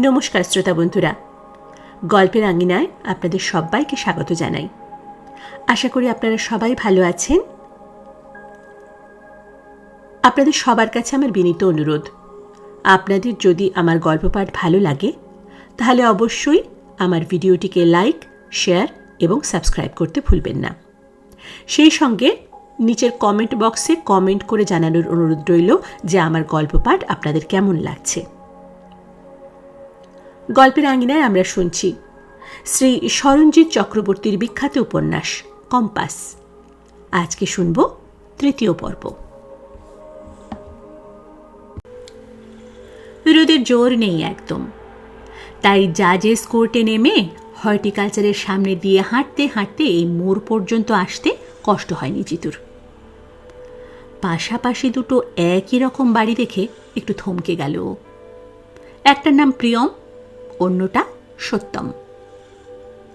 নমস্কার শ্রোতা বন্ধুরা, গল্পের আঙিনায় আপনাদের সবাইকে স্বাগত জানাই। আশা করি আপনারা সবাই ভালো আছেন। আপনাদের সবার কাছে আমার বিনীত অনুরোধ, আপনাদের যদি আমার গল্প পাঠ ভালো লাগে তাহলে অবশ্যই আমার ভিডিওটিকে লাইক, শেয়ার এবং সাবস্ক্রাইব করতে ভুলবেন না। সেই সঙ্গে নিচের কমেন্ট বক্সে কমেন্ট করে জানানোর অনুরোধ রইল যে আমার গল্প পাঠ আপনাদের কেমন লাগছে। গল্পের আঙিনায় আমরা শুনছি শ্রী সরঞ্জিৎ চক্রবর্তীর বিখ্যাত উপন্যাস কম্পাস। আজকে শুনব তৃতীয় পর্ব। রোদের জোর নেই একদম, তাই জাজেস কোর্টে নেমে হর্টিকালচারের সামনে দিয়ে হাঁটতে হাঁটতে এই মোড় পর্যন্ত আসতে কষ্ট হয়নি জিতুর। পাশাপাশি দুটো একই রকম বাড়ি দেখে একটু থমকে গেল। একটার নাম প্রিয়ম, অন্যটা সত্যম।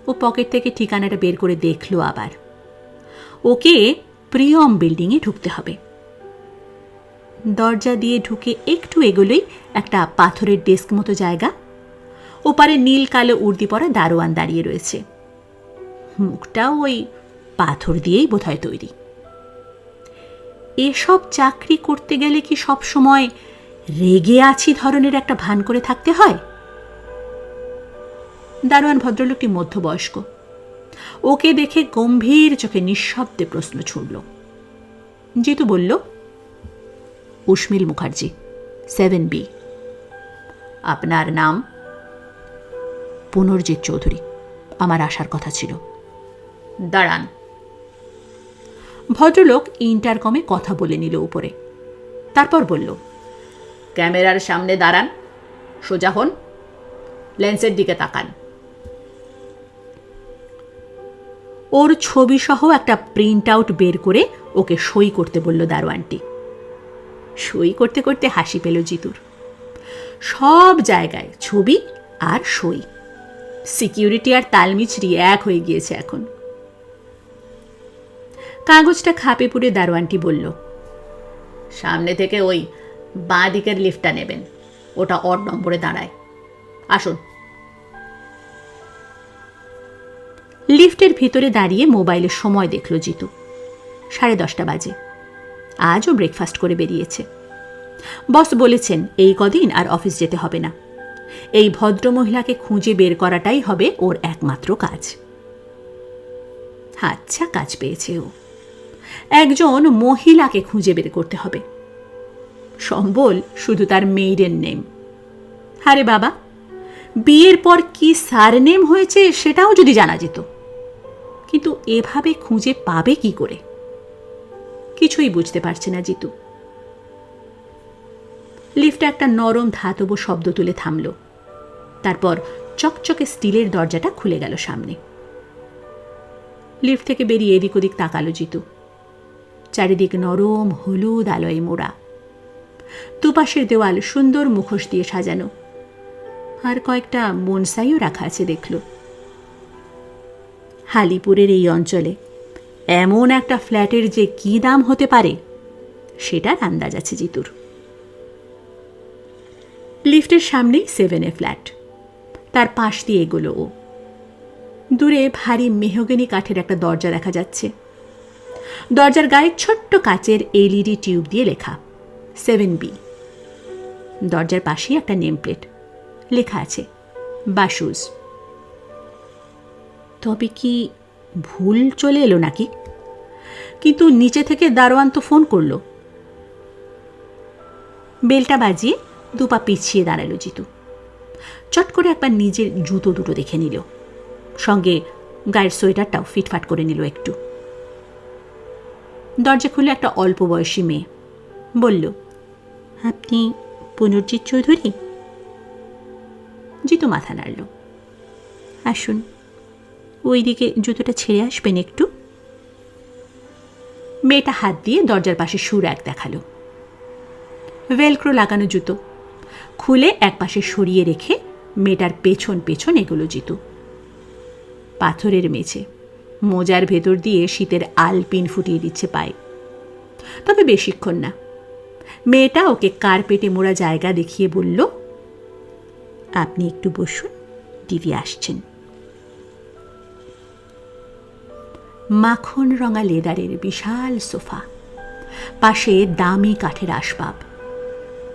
ও পকেট থেকে ঠিকানাটা বের করে দেখল। আবার ওকে প্রিয়ম বিল্ডিংয়ে ঢুকতে হবে। দরজা দিয়ে ঢুকে একটু এগোলেই একটা পাথরের ডেস্ক মতো জায়গা। ওপারে নীল কালো উর্দি পরা দারোয়ান দাঁড়িয়ে রয়েছে। মুখটাও ওই পাথর দিয়েই বোধহয় তৈরি। এসব চাকরি করতে গেলে কি সব সময় রেগে আছি ধরনের একটা ভান করে থাকতে হয়? দারোয়ান ভদ্রলোকটি মধ্যবয়স্ক। ওকে দেখে গম্ভীর চোখে নিঃশব্দে প্রশ্ন ছুড়ল। জিতু বলল, উর্মিল মুখার্জি, 7B। আপনার নাম? পুনর্জিৎ চৌধুরী। আমার আসার কথা ছিল। দাঁড়ান। ভদ্রলোক ইন্টারকমে কথা বলে নিল উপরে। তারপর বলল, ক্যামেরার সামনে দাঁড়ান, সোজা হন, লেন্সের দিকে তাকান। ওর ছবি সহ একটা প্রিন্ট আউট বের করে ওকে সই করতে বলল দারোয়ানটি। সই করতে করতে হাসি পেল জিতুর। সব জায়গায় ছবি আর সই, সিকিউরিটি আর তালমিছরি এক হয়ে গিয়েছে এখন। কাগজটা খাপে পুরে দারোয়ানটি বলল, সামনে থেকে ওই বাঁ দিকের লিফটটা নেবেন, ওটা অড নম্বরে দাঁড়ায়। আসুন। লিফটের ভিতরে দাঁড়িয়ে মোবাইলে সময় দেখল জিতু। 10:30 বাজে। আজও ব্রেকফাস্ট করে বেরিয়েছে। বস বলেছেন এই কদিন আর অফিস যেতে হবে না। এই ভদ্রমহিলাকে খুঁজে বের করাটাই হবে ওর একমাত্র কাজ। আচ্ছা কাজ পেয়েছে ও। একজন মহিলাকে খুঁজে বের করতে হবে। সম্বল শুধু তার মেইডেন নেম। আরে বাবা, বিয়ের পর কি সারনেম হয়েছে সেটাও যদি জানা যেত। কিন্তু এভাবে খুঁজে পাবে কি করে? কিছুই বুঝতে পারছে না জিতু। লিফটে একটা নরম ধাতব শব্দ তুলে থামল। তারপর চকচকে স্টিলের দরজাটা খুলে গেল সামনে। লিফট থেকে বেরিয়ে এদিক ওদিক তাকালো জিতু। চারিদিক নরম হলুদ আলোয় মোড়া। দুপাশের দেওয়াল সুন্দর মুখোশ দিয়ে সাজানো। আর কয়েকটা বনসাইও রাখা আছে দেখল। হালিপুরের এই অঞ্চলে এমন একটা ফ্ল্যাটের যে কি দাম হতে পারে সেটার আন্দাজ আছে জিতুর। লিফটের সামনেই 7A ফ্ল্যাট। তার পাশ দিয়ে এগোলো ও। দূরে ভারী মেহগনি কাঠের একটা দরজা দেখা যাচ্ছে। দরজার গায়ে ছোট্ট কাচের LED টিউব দিয়ে লেখা 7B। দরজার পাশেই একটা নেম প্লেট, লেখা আছে বাসুজ। তবে কি ভুল চলে এলো নাকি? কিন্তু নিচে থেকে দারোয়ান তো ফোন করল। বেলটা বাজিয়ে দুপা পিছিয়ে দাঁড়ালো জিতু। চট করে একবার নিজের জুতো দুটো দেখে নিল, সঙ্গে গায়ের সোয়েটারটাও ফিটফাট করে নিল একটু। দরজা খুলে একটা অল্প বয়সী মেয়ে বলল, আপনি পুনর্জিৎ চৌধুরী? জিতু মাথা নাড়ল। আসুন, ওইদিকে জুতোটা ছেড়ে আসবেন একটু। মেয়েটা হাত দিয়ে দরজার পাশে সুর এক দেখালো। ভেলক্রো লাগানো জুতো খুলে এক পাশে সরিয়ে রেখে মেয়েটার পেছন পেছন এগুলো জিতু। পাথরের মেঝে, মোজার ভেতর দিয়ে শীতের আলপিন ফুটিয়ে দিচ্ছে পায়ে। তবে বেশিক্ষণ না। মেয়েটা ওকে কার্পেটে মোড়া জায়গা দেখিয়ে বলল, আপনি একটু বসুন, দিদি আসছেন। মাখন রঙা লেদারের বিশাল সোফা, পাশে দামি কাঠের আসবাব,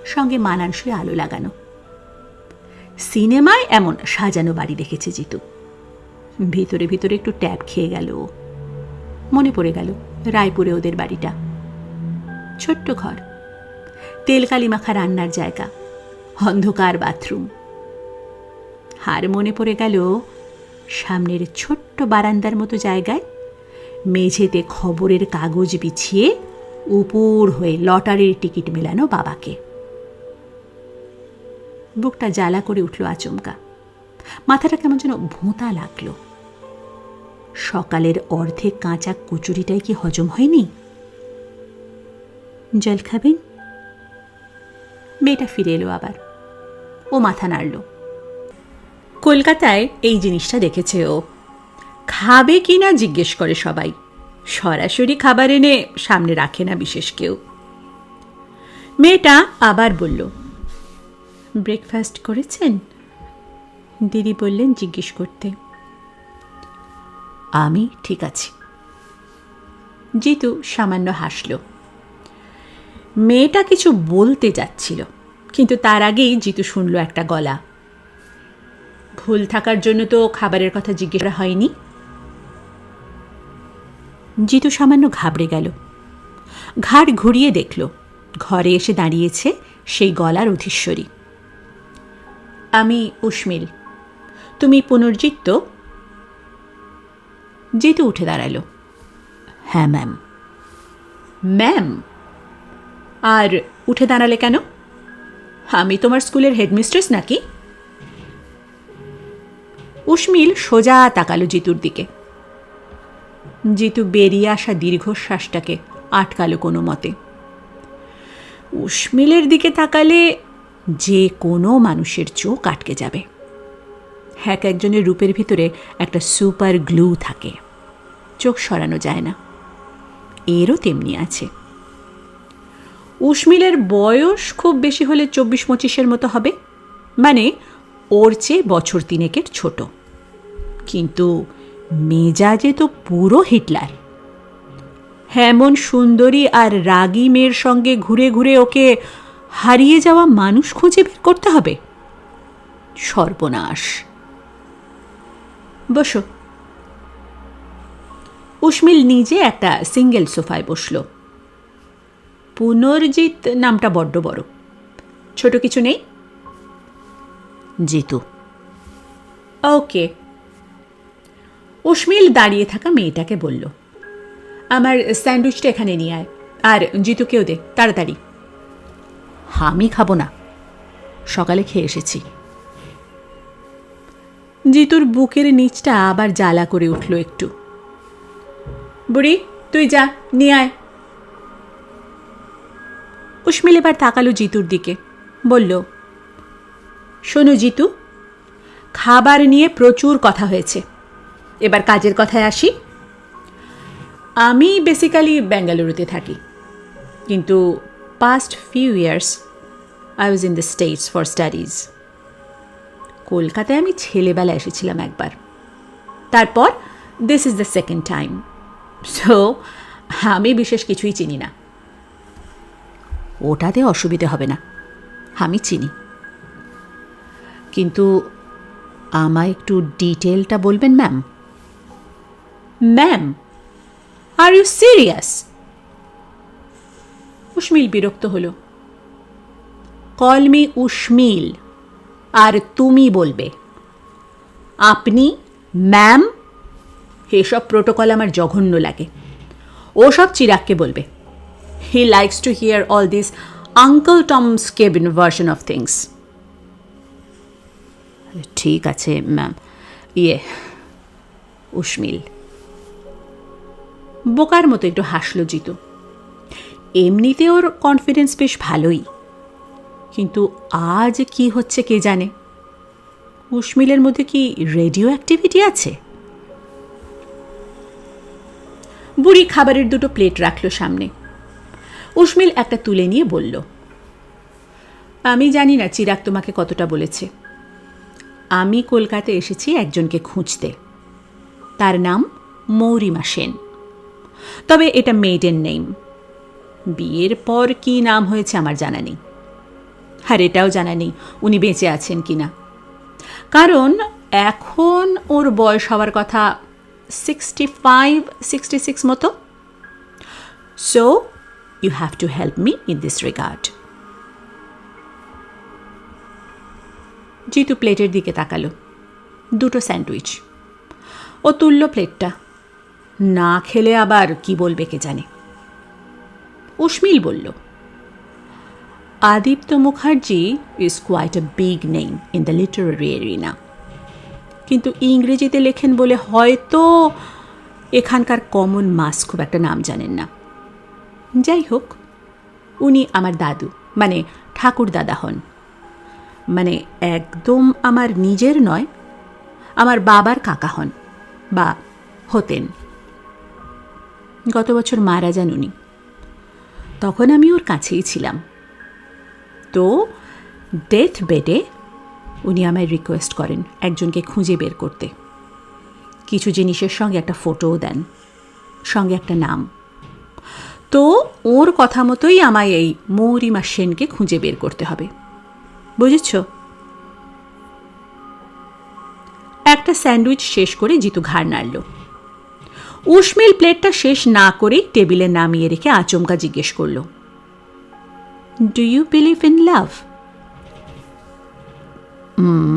সঙ্গে মানানসই আলো লাগানো। সিনেমায় এমন সাজানো বাড়ি দেখেছে জিতু। ভিতরে ভিতরে একটু ট্যাব খেয়ে গেল। মনে পড়ে গেল রায়পুরে ওদের বাড়িটা। ছোট্ট ঘর, তেলকালি মাখা রান্নার জায়গা, অন্ধকার বাথরুম। আর মনে পড়ে গেল সামনের ছোট্ট বারান্দার মতো জায়গায় মেঝেতে খবরের কাগজ বিছিয়ে উপর হয়ে লটারির টিকিট মেলানো বাবাকে। বুকটা জ্বালা করে উঠল আচমকা। মাথাটা কেমন যেন ভোঁতা লাগলো। সকালের অর্ধেক কাঁচা কচুরিটাই কি হজম হয়নি? জল খাবেন? মেয়েটা ফিরে এলো আবার। ও মাথা নাড়ল। কলকাতায় এই জিনিসটা দেখেছে ও। খাবে কি না জিজ্ঞেস করে সবাই, সরাসরি খাবার এনে সামনে রাখে না বিশেষ কেউ। মেয়েটা আবার বলল, ব্রেকফাস্ট করেছেন? দিদি বললেন জিজ্ঞেস করতে। আমি ঠিক আছি। জিতু সামান্য হাসল। মেয়েটা কিছু বলতে যাচ্ছিল, কিন্তু তার আগেই জিতু শুনল একটা গলা। ভুল থাকার জন্য তো খাবারের কথা জিজ্ঞেস করা হয়নি। জিতু সামান্য ঘাবড়ে গেল। ঘাড় ঘুরিয়ে দেখল ঘরে এসে দাঁড়িয়েছে সেই গলার অধীশ্বরী। আমি উষ্মিল, তুমি পুনর্জিৎ তো? জিতু উঠে দাঁড়ালো। হ্যাঁ ম্যাম। ম্যাম? আর উঠে দাঁড়ালে কেন? আমি তোমার স্কুলের হেডমিস্ট্রেস নাকি? উষ্মিল সোজা তাকালো জিতুর দিকে। জিতু বেরিয়ে আসা দীর্ঘশ্বাসটাকে আটকালো কোনো মতে। উষ্মিলের দিকে তাকালে যে কোনো মানুষের চোখ আটকে যাবে। এক একজনের রূপের ভিতরে একটা সুপার গ্লু থাকে, চোখ সরানো যায় না। এরও তেমনি আছে। উষ্মিলের বয়স খুব বেশি হলে 24-25 মতো হবে, মানে ওর চেয়ে বছর 3 ছোট। কিন্তু মেজাজে তো পুরো হিটলার। এমন সুন্দরী আর রাগী মেয়ের সঙ্গে ঘুরে ঘুরে ওকে হারিয়ে যাওয়া মানুষ খুঁজে বের করতে হবে। সর্বনাশ। বসো। উষ্মিল নিজে একটা সিঙ্গেল সোফায় বসল। পুনর্জিৎ নামটা বড্ড বড়। ছোট কিছু নেই? জিতু। ওকে। উষ্মিল দাঁড়িয়ে থাকা মেয়েটাকে বলল, আমার স্যান্ডউইচটা এখানে নিয়ে আয়, আর জিতুকেও দে তাড়াতাড়ি। আমি খাবো না, সকালে খেয়ে এসেছি। জিতুর বুকের নিচটা আবার জ্বালা করে উঠল একটু। বুড়ি, তুই যা, নিয়ে আয়। উষ্মিল এবার তাকালো জিতুর দিকে, বলল, শোনো জিতু, খাবার নিয়ে প্রচুর কথা হয়েছে, এবার কাজের কথায় আসি। আমি বেসিক্যালি বেঙ্গালুরুতে থাকি, কিন্তু past few years I was in the States for studies. কলকাতায় আমি ছেলেবেলা এসেছিলাম একবার, তারপর this is the second time. So আমি বিশেষ কিছুই চিনি না। ওটাতে অসুবিধে হবে না, আমি চিনি। কিন্তু আমায় একটু ডিটেলটা বলবেন ma'am? Ma'am? Are you serious? Ushmil বিরক্ত হলো। কল মি উষ্মিল, আর তুমি বলবে। আপনি, ম্যাম, এসব প্রোটোকল আমার জঘন্য লাগে। ও সব চিরাগকে বলবে। He likes to here all this uncle Tom's cabin version of things. ঠিক আছে ম্যাম। উষ্মিল। বোকার মতো একটু হাসল জিতু। এমনিতে ওর কনফিডেন্স বেশ ভালোই, কিন্তু আজ কি হচ্ছে কে জানে। উষ্মিলের মধ্যে কি রেডিও অ্যাক্টিভিটি আছে? বুড়ি খাবারের 2টো প্লেট রাখলো সামনে। উষ্মিল একটা তুলে নিয়ে বলল, আমি জানি না চিরাগ তোমাকে কতটা বলেছে, আমি কলকাতায় এসেছি একজনকে খুঁজতে। তার নাম মৌরিমা সেন, তবে এটা মেইডেন নেম। বিয়ের পর কি নাম হয়েছে আমার জানা নেই, আর এটাও জানা নেই উনি বেঁচে আছেন কিনা, কারণ এখন ওর বয়স হওয়ার কথা 65-66 মতো। So you have to help me in this regard. Jitu প্লেটের দিকে তাকালো। 2টো স্যান্ডউইচ। ও তুলল প্লেটটা। না খেলে আবার কি বলবে কে জানে। উষ্মিল বলল, Aditya Mukherjee is quite a big name in the literary arena, কিন্তু ইংরেজিতে লেখেন বলে হয়তো এখানকার কমন মাস খুব একটা নাম জানেন না। যাই হোক, উনি আমার দাদু, মানে ঠাকুর দাদা হন। মানে একদম আমার নিজের নয়, আমার বাবার কাকা হন বা হতেন। গত বছর মারা যান উনি, তখন আমি ওর কাছেই ছিলাম। তো ডেথ বেডে উনি আমায় রিকোয়েস্ট করেন একজনকে খুঁজে বের করতে। কিছু জিনিসের সঙ্গে একটা ফটোও দেন, সঙ্গে একটা নাম। তো ওর কথা মতোই আমায় এই মৌরিমা সেনকে খুঁজে বের করতে হবে, বুঝেছ? একটা স্যান্ডউইচ শেষ করে জিতু ঘাড় নাড়ল। উষ্মিল প্লেটটা শেষ না করেই টেবিলে নামিয়ে রেখে আচমকা জিজ্ঞেস করল, do you believe in love?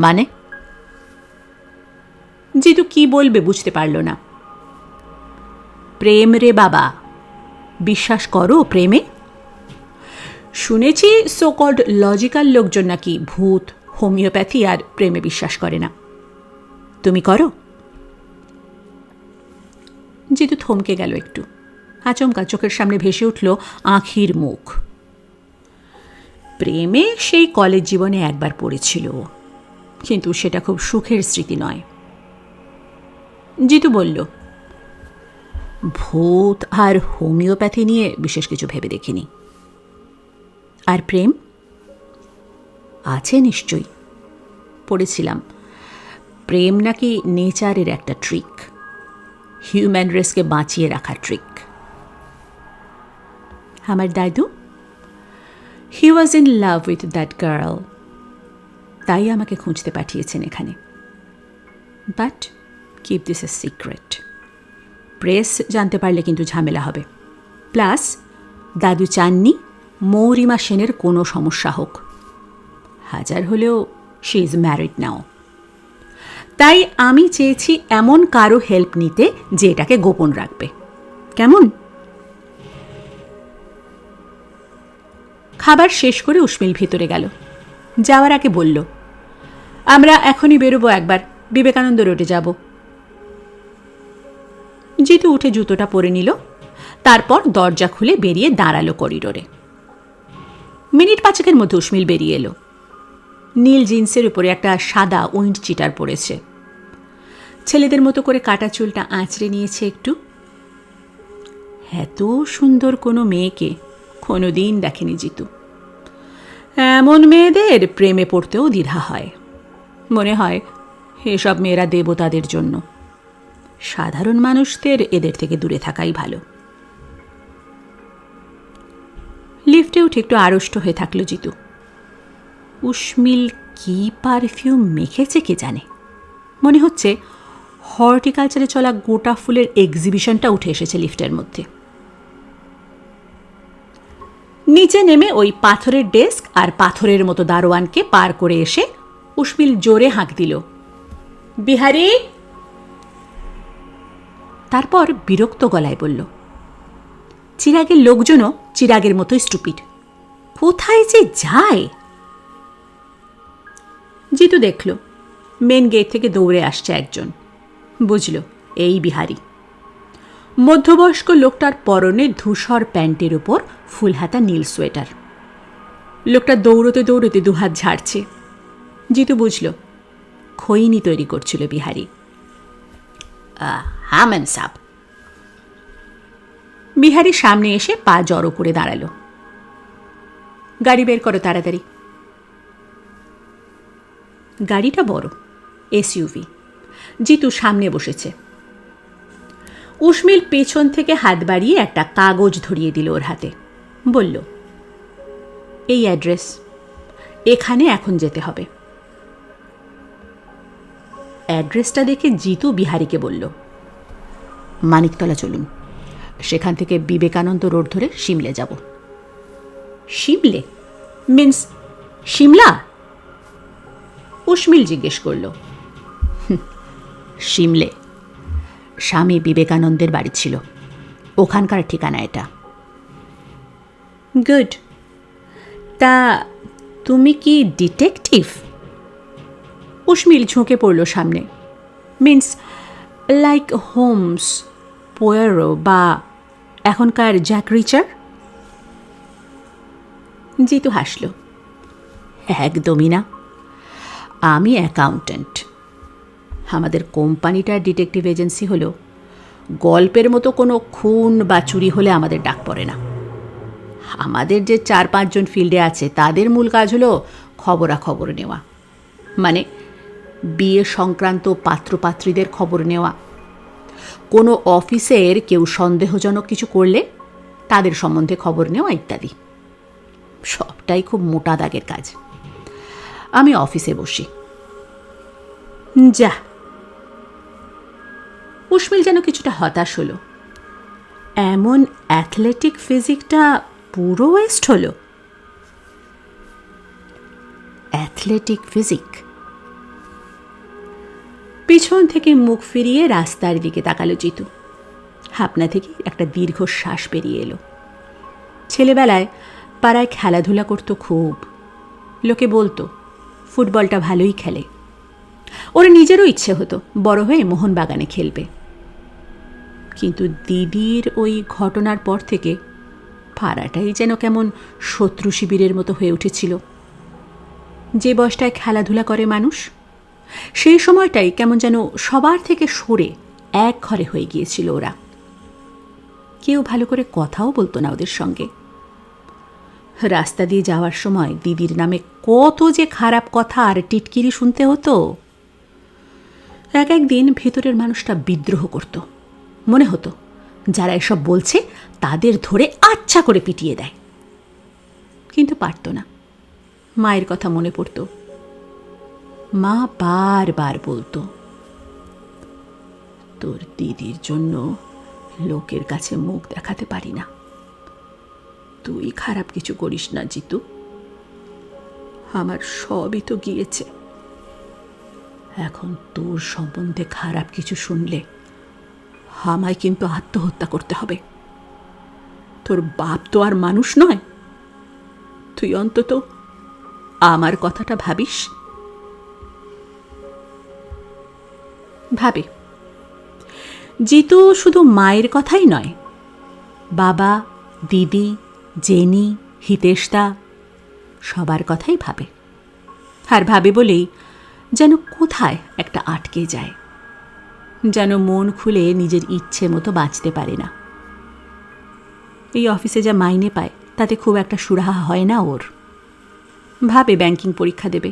মানে? জিতু কি বলবে বুঝতে পারল না। প্রেম রে বাবা, বিশ্বাস করো প্রেমে? শুনেছি সোকল্ড লজিক্যাল লোকজন নাকি ভূত, হোমিওপ্যাথি আর প্রেমে বিশ্বাস করে না। তুমি করো? জিতু থমকে গেল একটু। আচমকা চোখের সামনে ভেসে উঠল আঁখির মুখ। প্রেমে সেই কলেজ জীবনে একবার পড়েছিল, কিন্তু সেটা খুব সুখের স্মৃতি নয়। জিতু বলল, ভূত আর হোমিওপ্যাথি নিয়ে বিশেষ কিছু ভেবে দেখিনি। আর প্রেম আছে নিশ্চয়ই, পড়েছিলাম। প্রেম নাকি নেচারের একটা ট্রিক, হিউম্যান রেসকে বাঁচিয়ে রাখার ট্রিক। আমার দাদু, he was in love with that girl, তাই আমাকে খুঁজতে পাঠিয়েছেন এখানে। But keep this a secret. Press জানতে পারলে কিন্তু ঝামেলা হবে। প্লাস দাদু চাননি মৌরিমা সেনের কোনো সমস্যা হোক। হাজার হলেও শি ইজ ম্যারিড নাও। তাই আমি চেয়েছি এমন কারো হেল্প নিতে যে এটাকে গোপন রাখবে। কেমন? খাবার শেষ করে উষ্মিল ভিতরে গেল। যাওয়ার আগে বলল, আমরা এখনই বেরোবো, একবার বিবেকানন্দ রোডে যাব। জিতু উঠে জুতোটা পরে নিল, তারপর দরজা খুলে বেরিয়ে দাঁড়ালো করিডোরে। মিনিট 5 মধ্যে উষ্মিল বেরিয়ে এলো। নীল জিন্সের উপরে একটা সাদা উইন্ড চিটার পরেছে। ছেলেদের মতো করে কাটা চুলটা আঁচড়ে নিয়েছে একটু। এত সুন্দর কোনো মেয়েকে কোনোদিন দেখেনি জিতু। এমন মেয়েদের প্রেমে পড়তেও দ্বিধা হয়। মনে হয় এসব মেয়েরা দেবতাদের জন্য, সাধারণ মানুষদের এদের থেকে দূরে থাকাই ভালো। লিফটে উঠে একটু আড়ষ্ট হয়ে থাকলো জিতু। উষ্মিল কি পারফিউম মেখেছে কে জানে। মনে হচ্ছে হর্টিকালচারে চলা গোটা ফুলের এক্সিবিশনটা উঠে এসেছে লিফটের মধ্যে। নিচে নেমে ওই পাথরের ডেস্ক আর পাথরের মতো দারোয়ানকে পার করে এসে উষ্মিল জোরে হাঁক দিল, বিহারি। তারপর বিরক্ত গলায় বলল, চিরাগের লোকজনও চিরাগের মতোই স্টুপিড, কোথায় যে যায়। জিতু দেখল মেন গেট থেকে দৌড়ে আসছে একজন। বুঝল এই বিহারি। মধ্যবয়স্ক লোকটার পরনে ধূসর প্যান্টের ওপর ফুলহাতা নীল সোয়েটার। লোকটা দৌড়তে দৌড়তে দুহাত ঝাড়ছে। জিতু বুঝল খৈনি তৈরি করছিল বিহারি। হামেন সাব। বিহারি সামনে এসে পা জড়ো করে দাঁড়ালো। গাড়ি বের করো তাড়াতাড়ি। গাড়িটা বড়, এসইউভি। জিতু সামনে বসেছে। উর্মিল পেছন থেকে হাত বাড়িয়ে একটা কাগজ ধরিয়ে দিল ওর হাতে। বলল, এই অ্যাড্রেস, এখানে এখন যেতে হবে। অ্যাড্রেসটা দেখে জিতু বিহারীকে বলল, মানিকতলা চলুন, সেখান থেকে বিবেকানন্দ রোড ধরে সিমলে যাব। সিমলে মিন্স সিমলা? উর্মিল জিজ্ঞেস করল। সিমলে স্বামী বিবেকানন্দের বাড়ি ছিল, ওখানকার ঠিকানা এটা। গুড। তা তুমি কি ডিটেকটিভ? উর্মিল ঝুঁকে পড়ল সামনে। মিন্স লাইক হোমস, পোয়ারো বা এখনকার জ্যাক রিচার? জিতু হাসল। একদমই না, আমি অ্যাকাউন্ট্যান্ট। আমাদের কোম্পানিটার ডিটেকটিভ এজেন্সি হলো, গল্পের মতো কোনো খুন বা চুরি হলে আমাদের ডাক পড়ে না। আমাদের যে 4-5 জন ফিল্ডে আছে তাদের মূল কাজ হলো খবরাখবর নেওয়া, মানে বিয়ে সংক্রান্ত পাত্রপাত্রীদের খবর নেওয়া, কোনো অফিসের কেউ সন্দেহজনক কিছু করলে তাদের সম্বন্ধে খবর নেওয়া ইত্যাদি। সবটাই খুব মোটা দাগের কাজ। আমি অফিসে বসি। যা। উর্মিল যেন কিছুটা হতাশ হলো। এমন অ্যাথলেটিক ফিজিকটা পুরো ওয়েস্ট হলো। Athletic physique. পিছন থেকে মুখ ফিরিয়ে রাস্তার দিকে তাকালো জিতু। হাপনা থেকে একটা দীর্ঘশ্বাস বেরিয়ে এলো। ছেলেবেলায় পাড়ায় খেলাধুলা করতো খুব। লোকে বলতো ফুটবলটা ভালোই খেলে। ওর নিজেরও ইচ্ছে হতো বড় হয়ে মোহনবাগানে খেলবে। কিন্তু দিদির ওই ঘটনার পর থেকে পাড়াটাই যেন কেমন শত্রু শিবিরের মতো হয়ে উঠেছিল। যে বয়সটায় খেলাধুলা করে মানুষ, সেই সময়টাই কেমন যেন সবার থেকে সরে এক ঘরে হয়ে গিয়েছিল ওরা। কেউ ভালো করে কথাও বলতো না ওদের সঙ্গে। রাস্তা দিয়ে যাওয়ার সময় দিদির নামে কত যে খারাপ কথা আর টিটকিরি শুনতে হতো। একদিন ভেতরের মানুষটা বিদ্রোহ করত। মনে হতো যারা এসব বলছে তাদের ধরে আচ্ছা করে পিটিয়ে দেয়। কিন্তু পারত না। মায়ের কথা মনে পড়ত। মা বারবার বলতো, তোর দিদির জন্য লোকের কাছে মুখ দেখাতে পারি না। তুই খারাপ কিছু করিস না জিতু, আমার সবই তো গিয়েছে। এখন তোর সম্বন্ধে খারাপ কিছু শুনলে আমায় কিন্তু আত্মহত্যা করতে হবে। তোর বাপ তো আর মানুষ নয়। তুই অন্তত আমার কথাটা ভাবিস। ভাবে। জিতু শুধু মায়ের কথাই নয়, বাবা, দিদি, জেনি, হিতেশদা সবার কথাই ভাবে। আর ভাবে বলেই যেন কোথায় একটা আটকে যায়, যেন মন খুলে নিজের ইচ্ছে মতো বাঁচতে পারে না। এই অফিসে যা মাইনে পায় তাতে খুব একটা সুরাহা হয় না ওর। ভাবে ব্যাংকিং পরীক্ষা দেবে,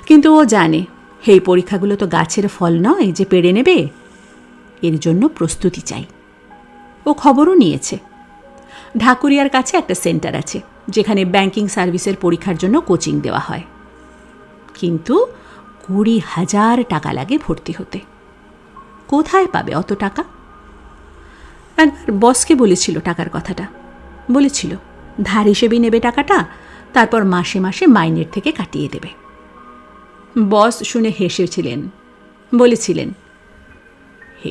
কিন্তু ও জানে এই পরীক্ষাগুলো তো গাছের ফল নয় যে পেড়ে নেবে। এর জন্য প্রস্তুতি চাই। ও খবরও নিয়েছে। ঢাকুরিয়ার কাছে একটা সেন্টার আছে যেখানে ব্যাংকিং সার্ভিসের পরীক্ষার জন্য কোচিং দেওয়া হয়, কিন্তু 20,000 টাকা লাগে ভর্তি হতে। কোথায় পাবে অত টাকা? একবার বসকে বলেছিল টাকার কথাটা। বলেছিল ধার হিসেবেই নেবে টাকাটা, তারপর মাসে মাসে মাইনের থেকে কাটিয়ে দেবে। বস শুনে হেসেছিলেন, বলেছিলেন,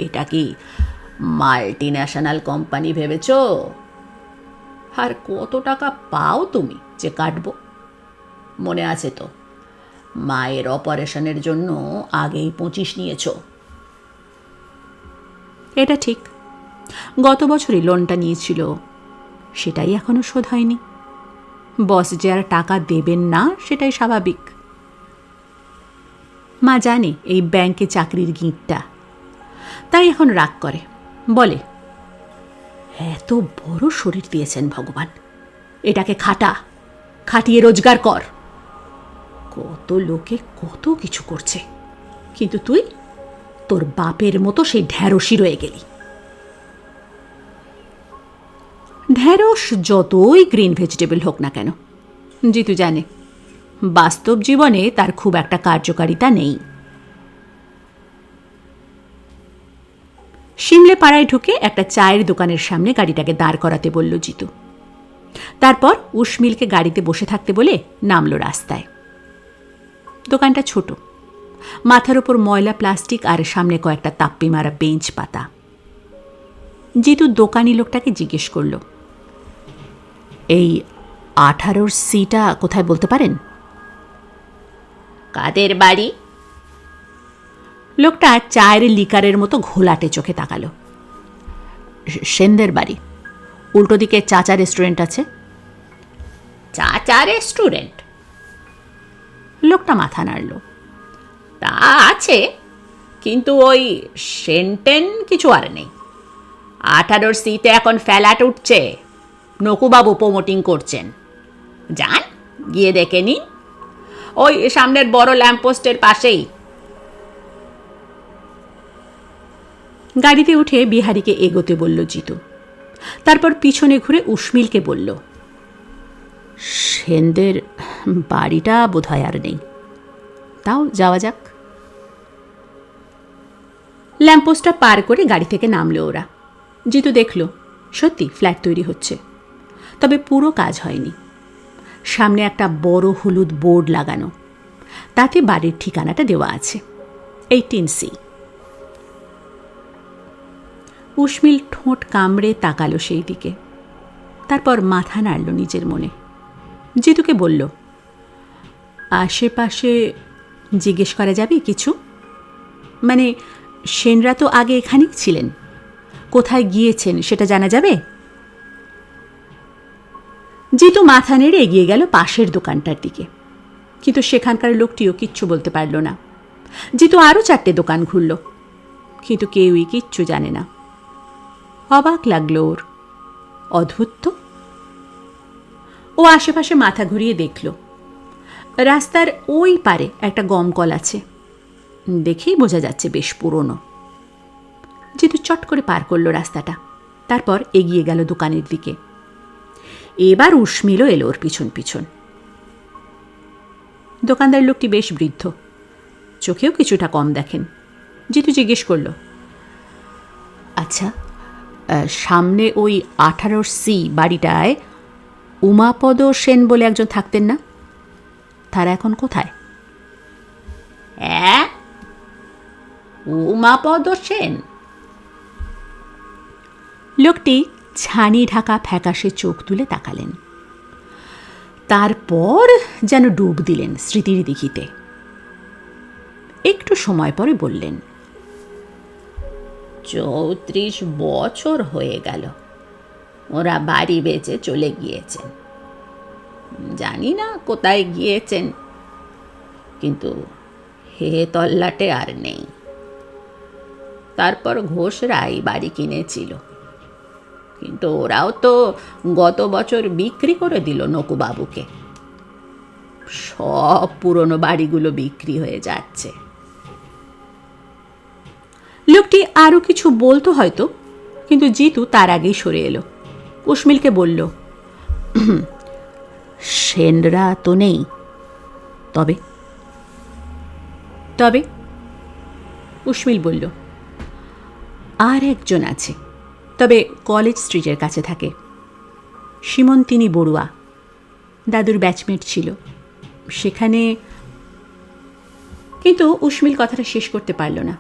এটা কি মাল্টি ন্যাশনাল কোম্পানি ভেবেছ? আর কত টাকা পাও তুমি যে কাটবো? মনে আছে তো, মায়ের অপারেশনের জন্য আগেই 25 নিয়েছ। এটা ঠিক, গত বছরই লোনটা নিয়েছিল, সেটাই এখনো শোধ হয়নি। বস যে আর টাকা দেবেন না সেটাই স্বাভাবিক। মা জানে এই ব্যাংকে চাকরির গিঁটটা, তাই এখন রাগ করে। বলে, এত বড় শরীর দিয়েছেন ভগবান, এটাকে খাটিয়ে রোজগার কর। কত লোকে কত কিছু করছে, কিন্তু তুই তোর বাপের মতো সেই ঢ্যাঁড়সই রয়ে গেলি। ঢ্যাঁড়স যতই গ্রিন ভেজিটেবল হোক না কেন, জিতু জানে বাস্তব জীবনে তার খুব একটা কার্যকারিতা নেই। সিমলে পাড়ায় ঢুকে একটা চায়ের দোকানের সামনে গাড়িটাকে দাঁড় করাতে বলল জিতু। তারপর উসমিলকে গাড়িতে বসে থাকতে বলে নামলো রাস্তায়। দোকানটা ছোট, মাথার ওপর ময়লা প্লাস্টিক আর সামনে কয়েকটা তাপ্পি মারা বেঞ্চ পাতা। জিতু দোকানি লোকটাকে জিজ্ঞেস করল, এই 18 সিটা কোথায় বলতে পারেন? কাদের বাড়ি? লোকটা চায়ের লিকারের মতো ঘোলাটে চোখে তাকালো। সেনদের বাড়ি, উল্টো দিকে চাচা রেস্টুরেন্ট আছে। চাচা রেস্টুরেন্ট? লোকটা মাথা নাড়ল। তা আছে, কিন্তু ওই সেন্টেন কিছু আর নেই। 18 সিতে এখন ফ্ল্যাট উঠছে, নকুবাবু প্রমোটিং করছেন। যান, গিয়ে দেখে নিন, ওই সামনের বড় ল্যাম্পপোস্টের পাশেই। গাড়িতে উঠে বিহারীকে এগোতে বলল জিতু। তারপর পিছনে ঘুরে উসমিলকে বলল, সেনদের বাড়িটা বোধহয় আর নেই, তাও যাওয়া যাক। ল্যাম্পপোস্টটা পার করে গাড়ি থেকে নামলো ওরা। জিতু দেখল সত্যি ফ্ল্যাট তৈরি হচ্ছে, তবে পুরো কাজ হয়নি। সামনে একটা বড় হলুদ বোর্ড লাগানো, তাতে বাড়ির ঠিকানাটা দেওয়া আছে, 18C। উসমিল ঠোঁট কামড়ে তাকালো সেই দিকে, তারপর মাথা নাড়ল নিজের মনে। জিতুকে বলল, আশেপাশে জিজ্ঞেস করা যাবে কিছু? মানে সেনরা তো আগে এখানেই ছিলেন, কোথায় গিয়েছেন সেটা জানা যাবে? জিতু মাথা নেড়ে এগিয়ে গেল পাশের দোকানটার দিকে, কিন্তু সেখানকার লোকটিও কিচ্ছু বলতে পারল না। জিতু আরও 4টে দোকান ঘুরল, কিন্তু কেউই কিচ্ছু জানে না। অবাক লাগলো ওর, অদ্ভুত তো। ও আশেপাশে মাথা ঘুরিয়ে দেখল রাস্তার ওই পারে একটা গমকল আছে, দেখেই বোঝা যাচ্ছে বেশ পুরনো। জিতু চট করে পার করলো রাস্তাটা, তারপর এগিয়ে গেল দোকানের দিকে। এবার উসমিলও এলো ওর পিছন পিছন। দোকানদার লোকটি বেশ বৃদ্ধ, চোখেও কিছুটা কম দেখেন। জিতু জিজ্ঞেস করল, আচ্ছা, সামনে ওই 18C বাড়িটায় উমাপদ সেন বলে একজন থাকতেন না, তারা এখন কোথায়? উমাপদ সেন? লোকটি ছানি ঢাকা ফ্যাকাশে চোখ তুলে তাকালেন, তারপর যেন ডুব দিলেন স্মৃতির দিঘিতে। একটু সময় পরে বললেন, 34 বছর হয়ে গেল ওরা বাড়ি বেচে চলে গিয়েছেন। জানি না কোথায় গিয়েছেন, কিন্তু হে তল্লাটে আর নেই। তারপর ঘোষরাই বাড়ি কিনেছিল, কিন্তু ওরাও তো গত বছর বিক্রি করে দিল নকুবাবুকে। সব পুরনো বাড়িগুলো বিক্রি হয়ে যাচ্ছে। লোকটি আরো কিছু বলতো হয়তো, কিন্তু জিতু তার আগেই সরে এলো। উসমিলকে বলল, সেনরা তো নেই, তবে? তবে উসমিল বলল, আর একজন আছে, তবে কলেজ স্ট্রিটের কাছে থাকে। সীমন্তিনী বড়ুয়া, দাদুর ব্যাচমেট ছিল সেখানে। কিন্তু উসমিল কথাটা শেষ করতে পারল না।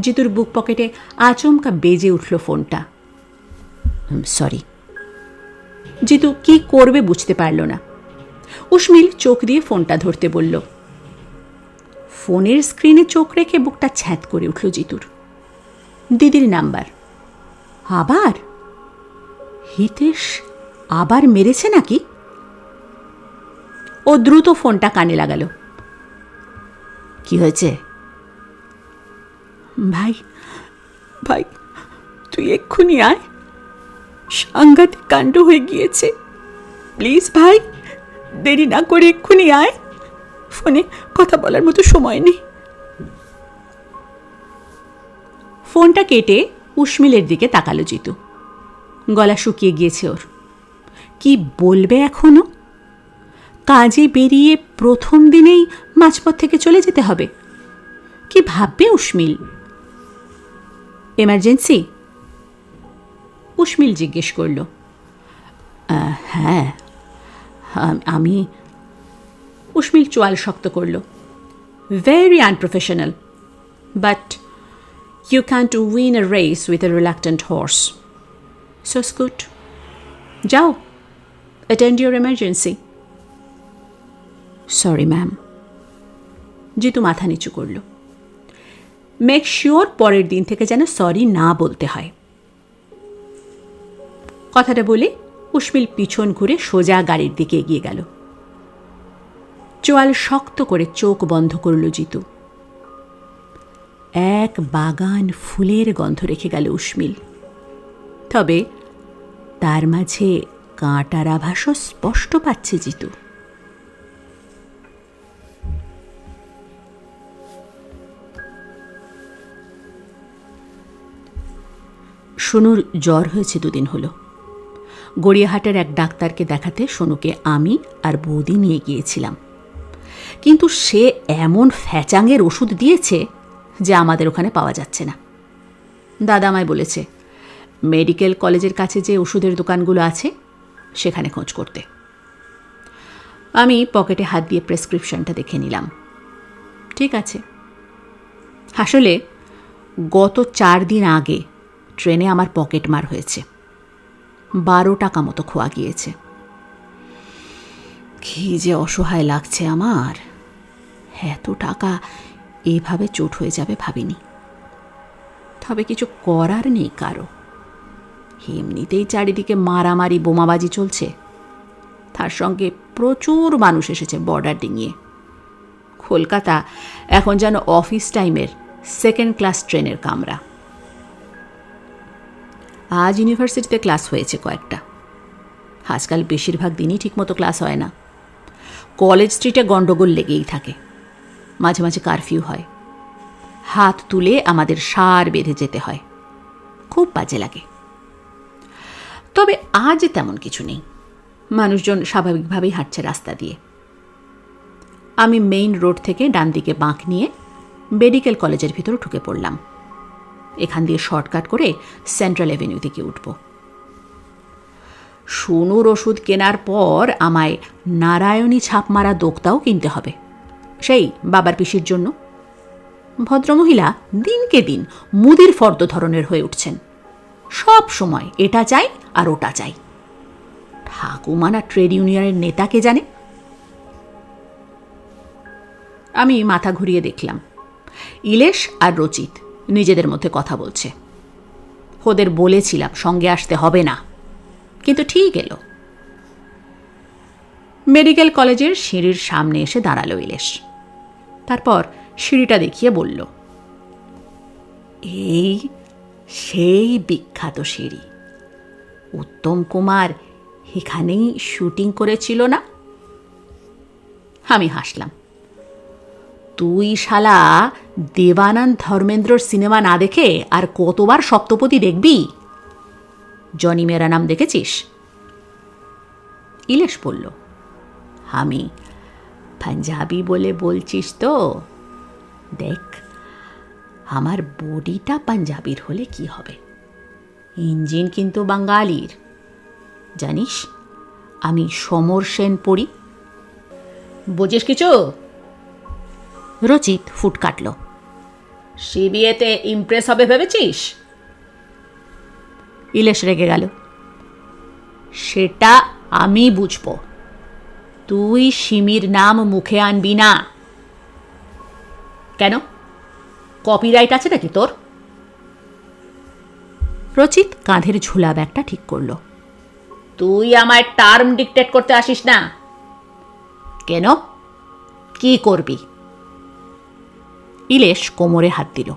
জিতুর বুক পকেটে আচমকা বেজে উঠল ফোনটা। সরি। জিতু কি করবে বুঝতে পারল না। উসমিল চোখ দিয়ে ফোনটা ধরতে বলল। ফোনের স্ক্রিনে চোখ রেখে বুকটা ছ্যাঁত করে উঠল জিতুর। দিদির নাম্বার। আবার হিতেশ আবার মেরেছে নাকি? ও দ্রুত ফোনটা কানে লাগালো। কি হয়েছে? ভাই ভাই তুই এক্ষুনি আয়, সাংঘাতিক কাণ্ড হয়ে গিয়েছে, প্লিজ ভাই, দেরি না করে এক্ষুনি আয়, ফোনে কথা বলার মতো সময় নেই। ফোনটা কেটে উষ্মিলের দিকে তাকালো জিতু। গলা শুকিয়ে গিয়েছে ওর। কি বলবে এখনো? কাজে বেরিয়ে প্রথম দিনেই মাঝপথ থেকে চলে যেতে হবে। কি ভাববে উষ্মিল? এমার্জেন্সি? উষ্মিল জিজ্ঞেস করল। হ্যাঁ, আমি। উষ্মিল চোয়াল শক্ত করল। Very unprofessional, but you can't win a race with a reluctant horse. So scoot, যাও, attend your emergency. Sorry ma'am. Jitu মাথা নিচু করল। মেক শিওর পরের দিন থেকে যেন সরি না বলতে হয়। কথাটা বলে উষ্মিল পিছন ঘুরে সোজা গাড়ির দিকে এগিয়ে গেল। চোয়াল শক্ত করে চোখ বন্ধ করল জিতু। এক বাগান ফুলের গন্ধ রেখে গেল উষ্মিল, তবে তার মাঝে কাঁটার আভাসও স্পষ্ট পাচ্ছে জিতু। সোনুর জ্বর হয়েছে 2 দিন হলো। গড়িয়াহাটের এক ডাক্তারকে দেখাতে সোনুকে আমি আর বৌদি নিয়ে গিয়েছিলাম, কিন্তু সে এমন ফ্যাচাঙের ওষুধ দিয়েছে যে আমাদের ওখানে পাওয়া যাচ্ছে না। দাদা আমায় বলেছে মেডিকেল কলেজের কাছে যে ওষুধের দোকানগুলো আছে সেখানে খোঁজ করতে। আমি পকেটে হাত দিয়ে প্রেসক্রিপশনটা দেখে নিলাম। ঠিক আছে। আসলে গত 4 দিন আগে ট্রেনে আমার পকেট মার হয়েছে। 12 টাকা মতো খোয়া গিয়েছে। কি যে অসহায় লাগছে আমার। এত টাকা এইভাবে চোট হয়ে যাবে ভাবিনি। তবে কিছু করার নেই কারো। এমনিতেই চারিদিকে মারামারি বোমাবাজি চলছে, তার সঙ্গে প্রচুর মানুষ এসেছে বর্ডার ডিঙিয়ে। কলকাতা এখন যেন অফিস টাইমের 2nd ক্লাস ট্রেনের কামরা। আজ ইউনিভার্সিটিতে ক্লাস হয়েছে কয়েকটা। আজকাল বেশিরভাগ দিনই ঠিকমতো ক্লাস হয় না। কলেজ স্ট্রিটে গন্ডগোল লেগেই থাকে। মাঝে মাঝে কারফিউ হয়। হাত তুলে আমাদের সার বেঁধে যেতে হয়। খুব বাজে লাগে। তবে আজ তেমন কিছু নেই। মানুষজন স্বাভাবিকভাবেই হাঁটছে রাস্তা দিয়ে। আমি মেইন রোড থেকে ডান দিকে বাঁক নিয়ে মেডিকেল কলেজের ভিতর ঢুকে পড়লাম। এখান দিয়ে শর্টকাট করে সেন্ট্রাল অ্যাভিনিউ থেকে উঠব। সোনুর ওষুধ কেনার পর আমায় নারায়ণী ছাপ মারা দোক্তাও কিনতে হবে, সেই বাবার পিসির জন্য। ভদ্রমহিলা দিনকে দিন মুদির ফর্দ ধরনের হয়ে উঠছেন। সব সময় এটা চাই আর ওটা চাই। ঠাকুমানা ট্রেড ইউনিয়নের নেতা কে জানে। আমি মাথা ঘুরিয়ে দেখলাম ইলেশ আর রচিত নিজেদের মধ্যে কথা বলছে। ওদের বলেছিলাম সঙ্গে আসতে হবে না, কিন্তু ঠিক এলো। মেডিকেল কলেজের সিঁড়ির সামনে এসে দাঁড়ালো ইলেশ। তারপর সিঁড়িটা দেখিয়ে বলল, এই সেই বিখ্যাত সিঁড়ি। উত্তম কুমার এখানেই শুটিং করেছিল না? আমি হাসলাম। তুই শালা দেবানন্দ ধর্মেন্দ্রর সিনেমা না দেখে আর কতবার সপ্তপদী দেখবি? জনি মেরা নাম দেখেছিস? ইলেশ বলল, আমি পাঞ্জাবি বলে বলছিস তো? দেখ, আমার বডিটা পাঞ্জাবির হলে কি হবে, ইঞ্জিন কিন্তু বাঙালির। জানিস আমি সমর সেন পড়ি। বুঝিস কিছু? রচিত ফুট কাটল। সিবিএতে ইমপ্রেস হবে ভেবেছিস? ইলেশ রেগে গেল। সেটা আমি বুঝব, তুই সিমির নাম মুখে আনবি না। কেন, কপিরাইট আছে নাকি তোর? রচিত কাঁধের ঝুলা ব্যাগটা ঠিক করল। তুই আমায় টার্ম ডিকটেট করতে আসিস না। কেন, কি করবি? ইলেশ কোমরে হাত দিল।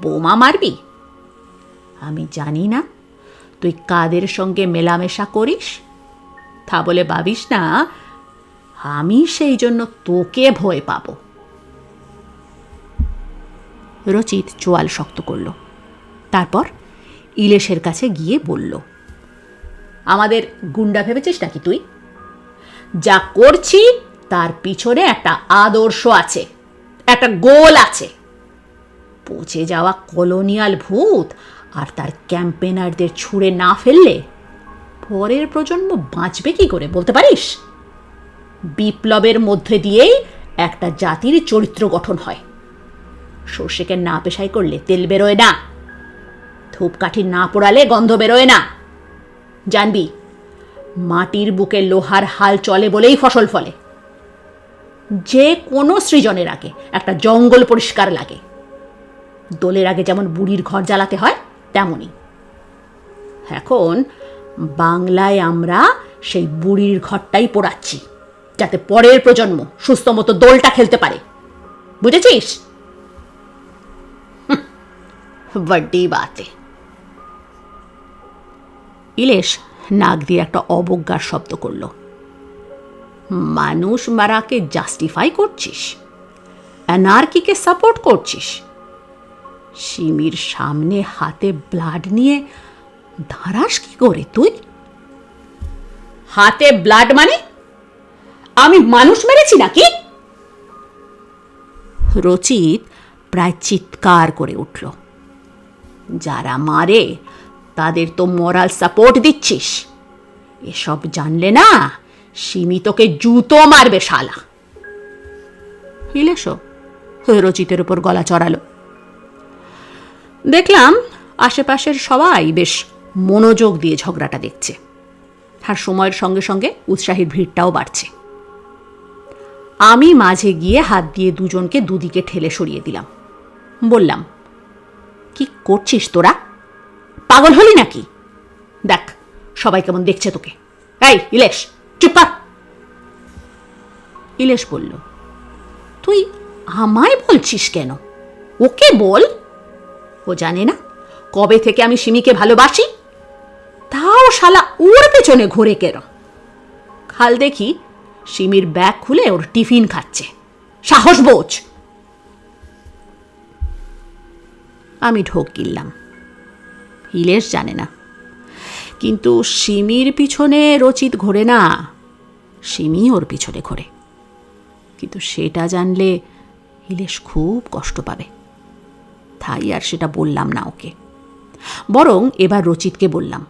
বোমা মারবি? আমি জানি না তুই কাদের সঙ্গে মেলামেশা করিস, তা বলে ভাবিস না আমি সেই জন্য তোকে ভয় পাব। রচিত চোয়াল শক্ত করল। তারপর ইলেশের কাছে গিয়ে বলল, আমাদের গুন্ডা ভেবেছিস নাকি তুই? যা করছি তার পিছনে একটা আদর্শ আছে, একটা গোল আছে। পচে যাওয়া কলোনিয়াল ভূত আর তার ক্যাম্পেনারদের ছুঁড়ে না ফেললে পরের প্রজন্ম বাঁচবে কি করে বলতে পারিস? বিপ্লবের মধ্যে দিয়েই একটা জাতির চরিত্র গঠন হয়। সর্ষেকে না পেশাই করলে তেল বেরোয় না, ধূপকাঠি না পোড়ালে গন্ধ বেরোয় না। জানবি, মাটির বুকে লোহার হাল চলে বলেই ফসল ফলে। যে কোনো সৃজনের আগে একটা জঙ্গল পরিষ্কার লাগে। দোলের আগে যেমন বুড়ির ঘর জ্বালাতে হয় তেমনই। এখন বাংলায় আমরা সেই বুড়ির ঘরটাই পোড়াচ্ছি, যাতে পরের প্রজন্ম সুস্থ মতো দোলটা খেলতে পারে। বুঝেছিস? বড্ডি বাতে। ইলেশ নাক দিয়ে একটা অবজ্ঞার শব্দ করল। মানুষ মারাকে জাস্টিফাই করছিস, অ্যানার্কিকে সাপোর্ট করছিস। সিমির সামনে হাতে ব্লাড নিয়ে দাঁড়াস কি করে তুই? হাতে ব্লাড মানে আমি মানুষ মেরেছি নাকি? রচিত প্রায় চিৎকার করে উঠল। যারা মারে তাদের তো মোরাল সাপোর্ট দিচ্ছিস। এসব জানলে না সিমি তোকে জুতো মারবে শালা। ইলেশ রচিতের উপর গলা চড়ালো। দেখলাম আশেপাশের সবাই বেশ মনোযোগ দিয়ে ঝগড়াটা দেখছে, আর সময়ের সঙ্গে সঙ্গে উৎসাহীর ভিড়টাও বাড়ছে। আমি মাঝে গিয়ে হাত দিয়ে দুজনকে দুদিকে ঠেলে সরিয়ে দিলাম। বললাম, কি করছিস তোরা? পাগল হলি নাকি? দেখ সবাই কেমন দেখছে তোকে। এই ইলেশ, চুপ কর। ইলেশ বলল, তুই আমায় বলছিস কেন? ওকে বল। ও জানে না কবে থেকে আমি সিমিকে ভালোবাসি? তাও শালা ওর পেছনে ঘুরে কেন? কাল দেখি সিমির ব্যাগ খুলে ওর টিফিন খাচ্ছে। সাহস বোঝ। আমি ঢোক গিললাম। ইলেশ জানে না, কিন্তু সিমির পিছনে রচিত ঘোরে না, সিমি ওর পিছনে ঘোরে। কিন্তু সেটা জানলে ইলেশ খুব কষ্ট পাবে। তাই আর সেটা বললাম না ওকে। বরং এবার রচিতকে বললাম,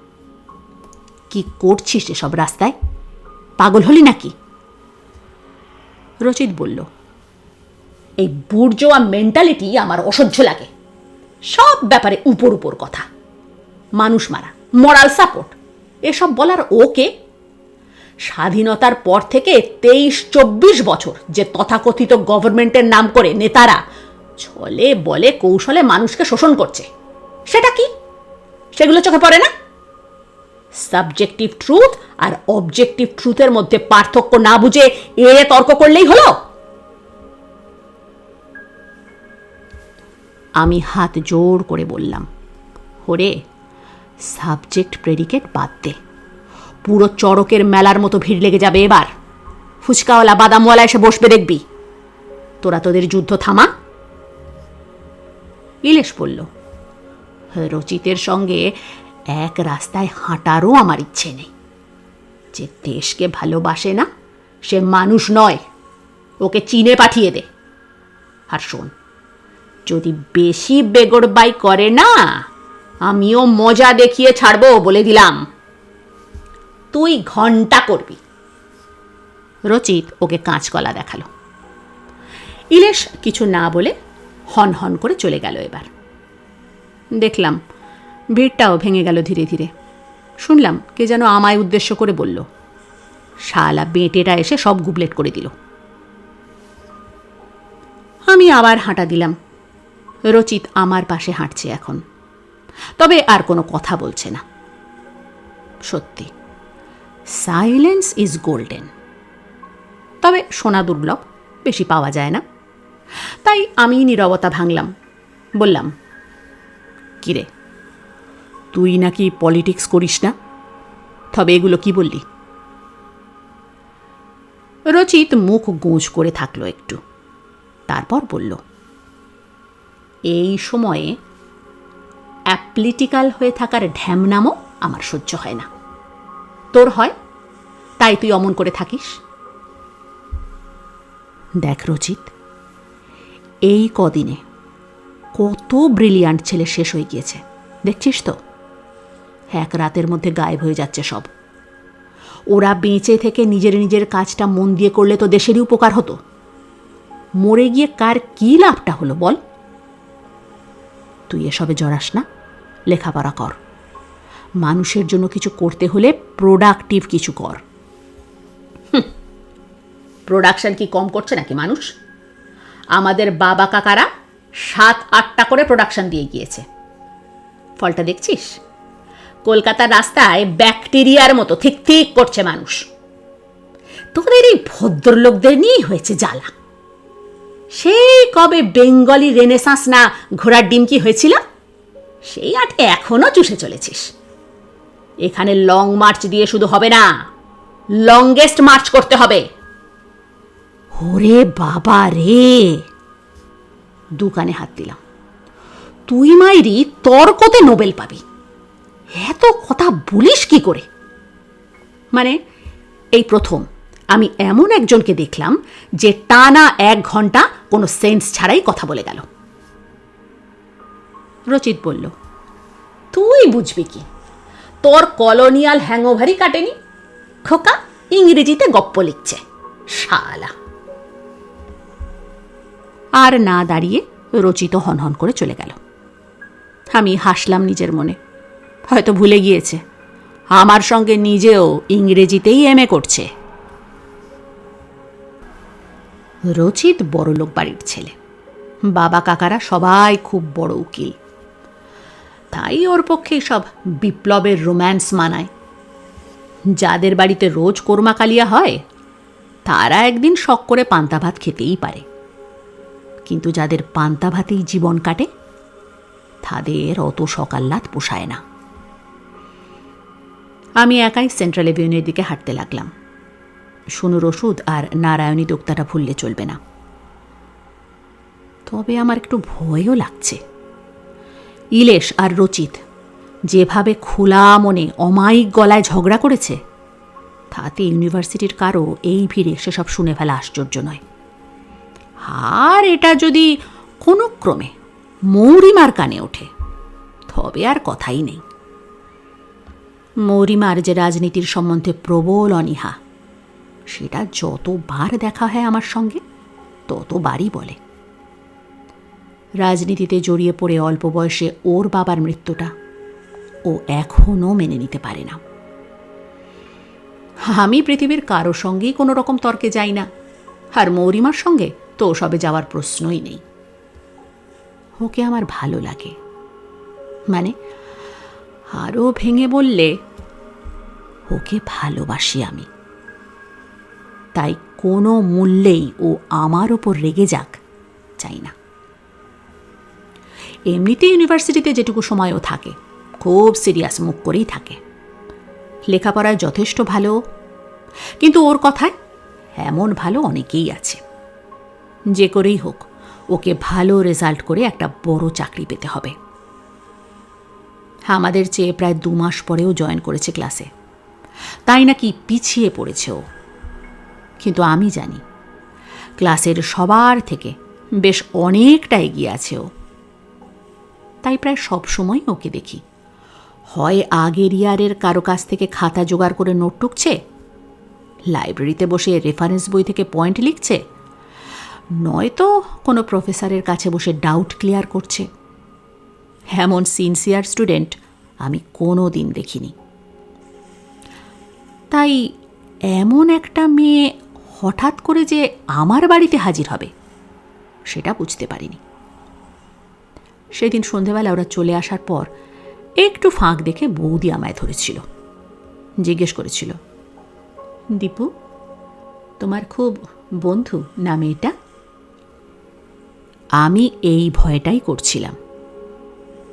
কি করছিস এসব রাস্তায়? পাগল হলি নাকি? রচিত বলল, এই বুর্জোয়া মেন্টালিটি আমার অসহ্য লাগে। সব ব্যাপারে উপর উপর কথা, মানুষ মারা, মোরাল সাপোর্ট, এসব বলার ওকে? স্বাধীনতার পর থেকে 23-24 বছর যে তথাকথিত গভর্নমেন্টের নাম করে নেতারা ছলে বলে কৌশলে মানুষকে শোষণ করছে, সেটা কি? সেগুলো চোখে পড়ে না? সাবজেক্টিভ ট্রুথ আর অবজেক্টিভ ট্রুথের মধ্যে পার্থক্য না বুঝে তর্ক করলেই হলো? আমি হাত জোর করে বললাম, ওরে সাবজেক্ট প্রেডিকেট বাদ দে। পুরো চড়কের মেলার মতো ভিড় লেগে যাবে এবার। ফুচকাওয়ালা বাদামওয়ালা এসে বসবে দেখবি। তোরা তোদের যুদ্ধ থামা। ইলেশ বলল, রচিতের সঙ্গে এক রাস্তায় হাঁটারও আমার ইচ্ছে নেই। যে দেশকে ভালোবাসে না সে মানুষ নয়, ওকে চীনে পাঠিয়ে দে। আর শোন, যদি বেশি বেগড়বাই করে না, আমিও মজা দেখিয়ে ছাড়বো বলে দিলাম। তুই ঘন্টা করবি। রচিত ওকে কাঁচকলা দেখালো। ইলেশ কিছু না বলে হন হন করে চলে গেল। এবার দেখলাম ভিড়টাও ভেঙে গেল ধীরে ধীরে। শুনলাম কে যেন আমায় উদ্দেশ্য করে বলল, শালা বেঁটেটা এসে সব গুবলেট করে দিল। আমি আবার হাঁটা দিলাম। রচিত আমার পাশে হাঁটছে এখন, তবে আর কোনো কথা বলছে না। সত্যি, সাইলেন্স ইজ গোল্ডেন। তবে সোনা দুর্লভ, বেশি পাওয়া যায় না। তাই আমি নীরবতা ভাঙলাম। বললাম, কিরে, তুই নাকি পলিটিক্স করিস না? তবে এগুলো কি বললি? রচিত মুখ গোঁজ করে থাকলো একটু, তারপর বলল, এই সময়ে অ্যাপ্লিটিক্যাল হয়ে থাকার ঢ্যামনামও আমার সহ্য হয় না। তোর হয়, তাই তুই অমন করে থাকিস। দেখ রচিত, এই কদিনে কত ব্রিলিয়ান্ট ছেলে শেষ হয়ে গিয়েছে দেখছিস তো। এক রাতের মধ্যে গায়েব হয়ে যাচ্ছে সব। ওরা বেঁচে থেকে নিজের নিজের কাজটা মন দিয়ে করলে তো দেশেরই উপকার হতো। মরে গিয়ে কার কি লাভটা হলো বল? তুই এসবে জড়াস না, লেখাপড়া কর। মানুষের জন্য কিছু করতে হলে প্রোডাক্টিভ কিছু কর। প্রোডাকশন কি কম করছে নাকি মানুষ? আমাদের বাবা কাকারা 7-8টা করে প্রোডাকশন দিয়ে গিয়েছে। ফলটা দেখছিস? কলকাতার রাস্তায় ব্যাকটেরিয়ার মতো ঠিক ঠিক করছে মানুষ। তোদের এই ভদ্রলোকদের নিয়েই হয়েছে জ্বালা। সেই কবে বেঙ্গলি রেনেসাঁস না ঘোড়ার ডিম কি হয়েছিল, সেই আটে এখনো চুষে চলেছিস। এখানে লং মার্চ দিয়ে শুধু হবে না, লংগেস্ট মার্চ করতে হবে। ওরে বাবা রে, দোকানে হাত দিলাম। তুই মাইরি তর্কতে নোবেল পাবি। এত কথা বলিস কি করে? মানে এই প্রথম আমি এমন একজনকে দেখলাম যে টানা 1 ঘন্টা কোনো সেন্স ছাড়াই কথা বলে গেল। রচিত বলল, তুই বুঝবি কি, তোর কলোনিয়াল হ্যাংওভারই কাটেনি। খোকা ইংরেজিতে গপ্প লিখছে শালা। আর না দাঁড়িয়ে রচিত হনহন করে চলে গেল। আমি হাসলাম নিজের মনে। হয়তো ভুলে গিয়েছে আমার সঙ্গে নিজেও ইংরেজিতেই এমএ করছে। রচিত বড়লোক বাড়ির ছেলে, বাবা কাকারা সবাই খুব বড় উকিল, তাই ওর পক্ষে সব বিপ্লবের রোম্যান্স মানায়। যাদের বাড়িতে রোজ কোরমা কালিয়া হয় তারা একদিন শখ করে পান্তা ভাত খেতেই পারে, কিন্তু যাদের পান্তা ভাতেই জীবন কাটে তাদের অত সকাল্লাত পোষায় না। আমি একাই সেন্ট্রাল এভিনিউর দিকে হাঁটতে লাগলাম। শুনুর ওষুধ আর নারায়ণী দোক্তাটা ভুললে চলবে না। তবে আমার একটু ভয়ও লাগছে। ইলেশ আর রচিত যেভাবে খোলা মনে অমায়িক গলায় ঝগড়া করেছে, তাতে ইউনিভার্সিটির কারো এই ভিড়ে সেসব শুনে ফেলা আশ্চর্য নয়। আর এটা যদি কোনো ক্রমে মৌরিমার কানে ওঠে তবে আর কথাই নেই। মৌরিমার যে রাজনীতির সম্বন্ধে প্রবল অনীহা, সেটা যতবার দেখা হয় আমার সঙ্গে ততবারই বলে। রাজনীতিতে জড়িয়ে পড়ে অল্প বয়সে ওর বাবার মৃত্যুটা ও এখনও মেনে নিতে পারে না। আমি পৃথিবীর কারো সঙ্গেই কোনো রকম তর্কে যাই না, আর মৌরিমার সঙ্গে তো সবে যাওয়ার প্রশ্নই নেই। ওকে আমার ভালো লাগে, মানে আরও ভেঙে বললে ওকে ভালোবাসি আমি। তাই কোনো মূল্যেই ও আমার ওপর রেগে যাক চাই না। এমনিতে ইউনিভার্সিটিতে যেটুকু সময়ও থাকে খুব সিরিয়াস মুখ করেই থাকে। লেখাপড়ায় যথেষ্ট ভালো, কিন্তু ওর কথায় এমন ভালো অনেকেই আছে। যে করেই হোক ওকে ভালো রেজাল্ট করে একটা বড় চাকরি পেতে হবে। আমাদের চেয়ে প্রায় 2 মাস পরেও জয়েন করেছে ক্লাসে, তাই নাকি পিছিয়ে পড়েছে ও। কিন্তু আমি জানি ক্লাসের সবার থেকে বেশ অনেকটা এগিয়ে আছে ও। তাই প্রায় সব সময় ওকে দেখি হয় আগের ইয়ারের কারো কাছ থেকে খাতা জোগাড় করে নোট টুকছে, লাইব্রেরিতে বসে রেফারেন্স বই থেকে পয়েন্ট লিখছে, নয়তো কোনো প্রফেসরের কাছে বসে ডাউট ক্লিয়ার করছে। এমন সিনসিয়ার স্টুডেন্ট আমি কোনো দিন দেখিনি। তাই এমন একটা মেয়ে হঠাৎ করে যে আমার বাড়িতে হাজির হবে সেটা বুঝতে পারিনি। সেদিন সন্ধেবেলা ওরা চলে আসার পর একটু ফাঁক দেখে বৌদি আমায় ধরেছিল, জিজ্ঞেস করেছিল, দীপু তোমার খুব বন্ধু না মেয়েটা? আমি এই ভয়টাই করছিলাম,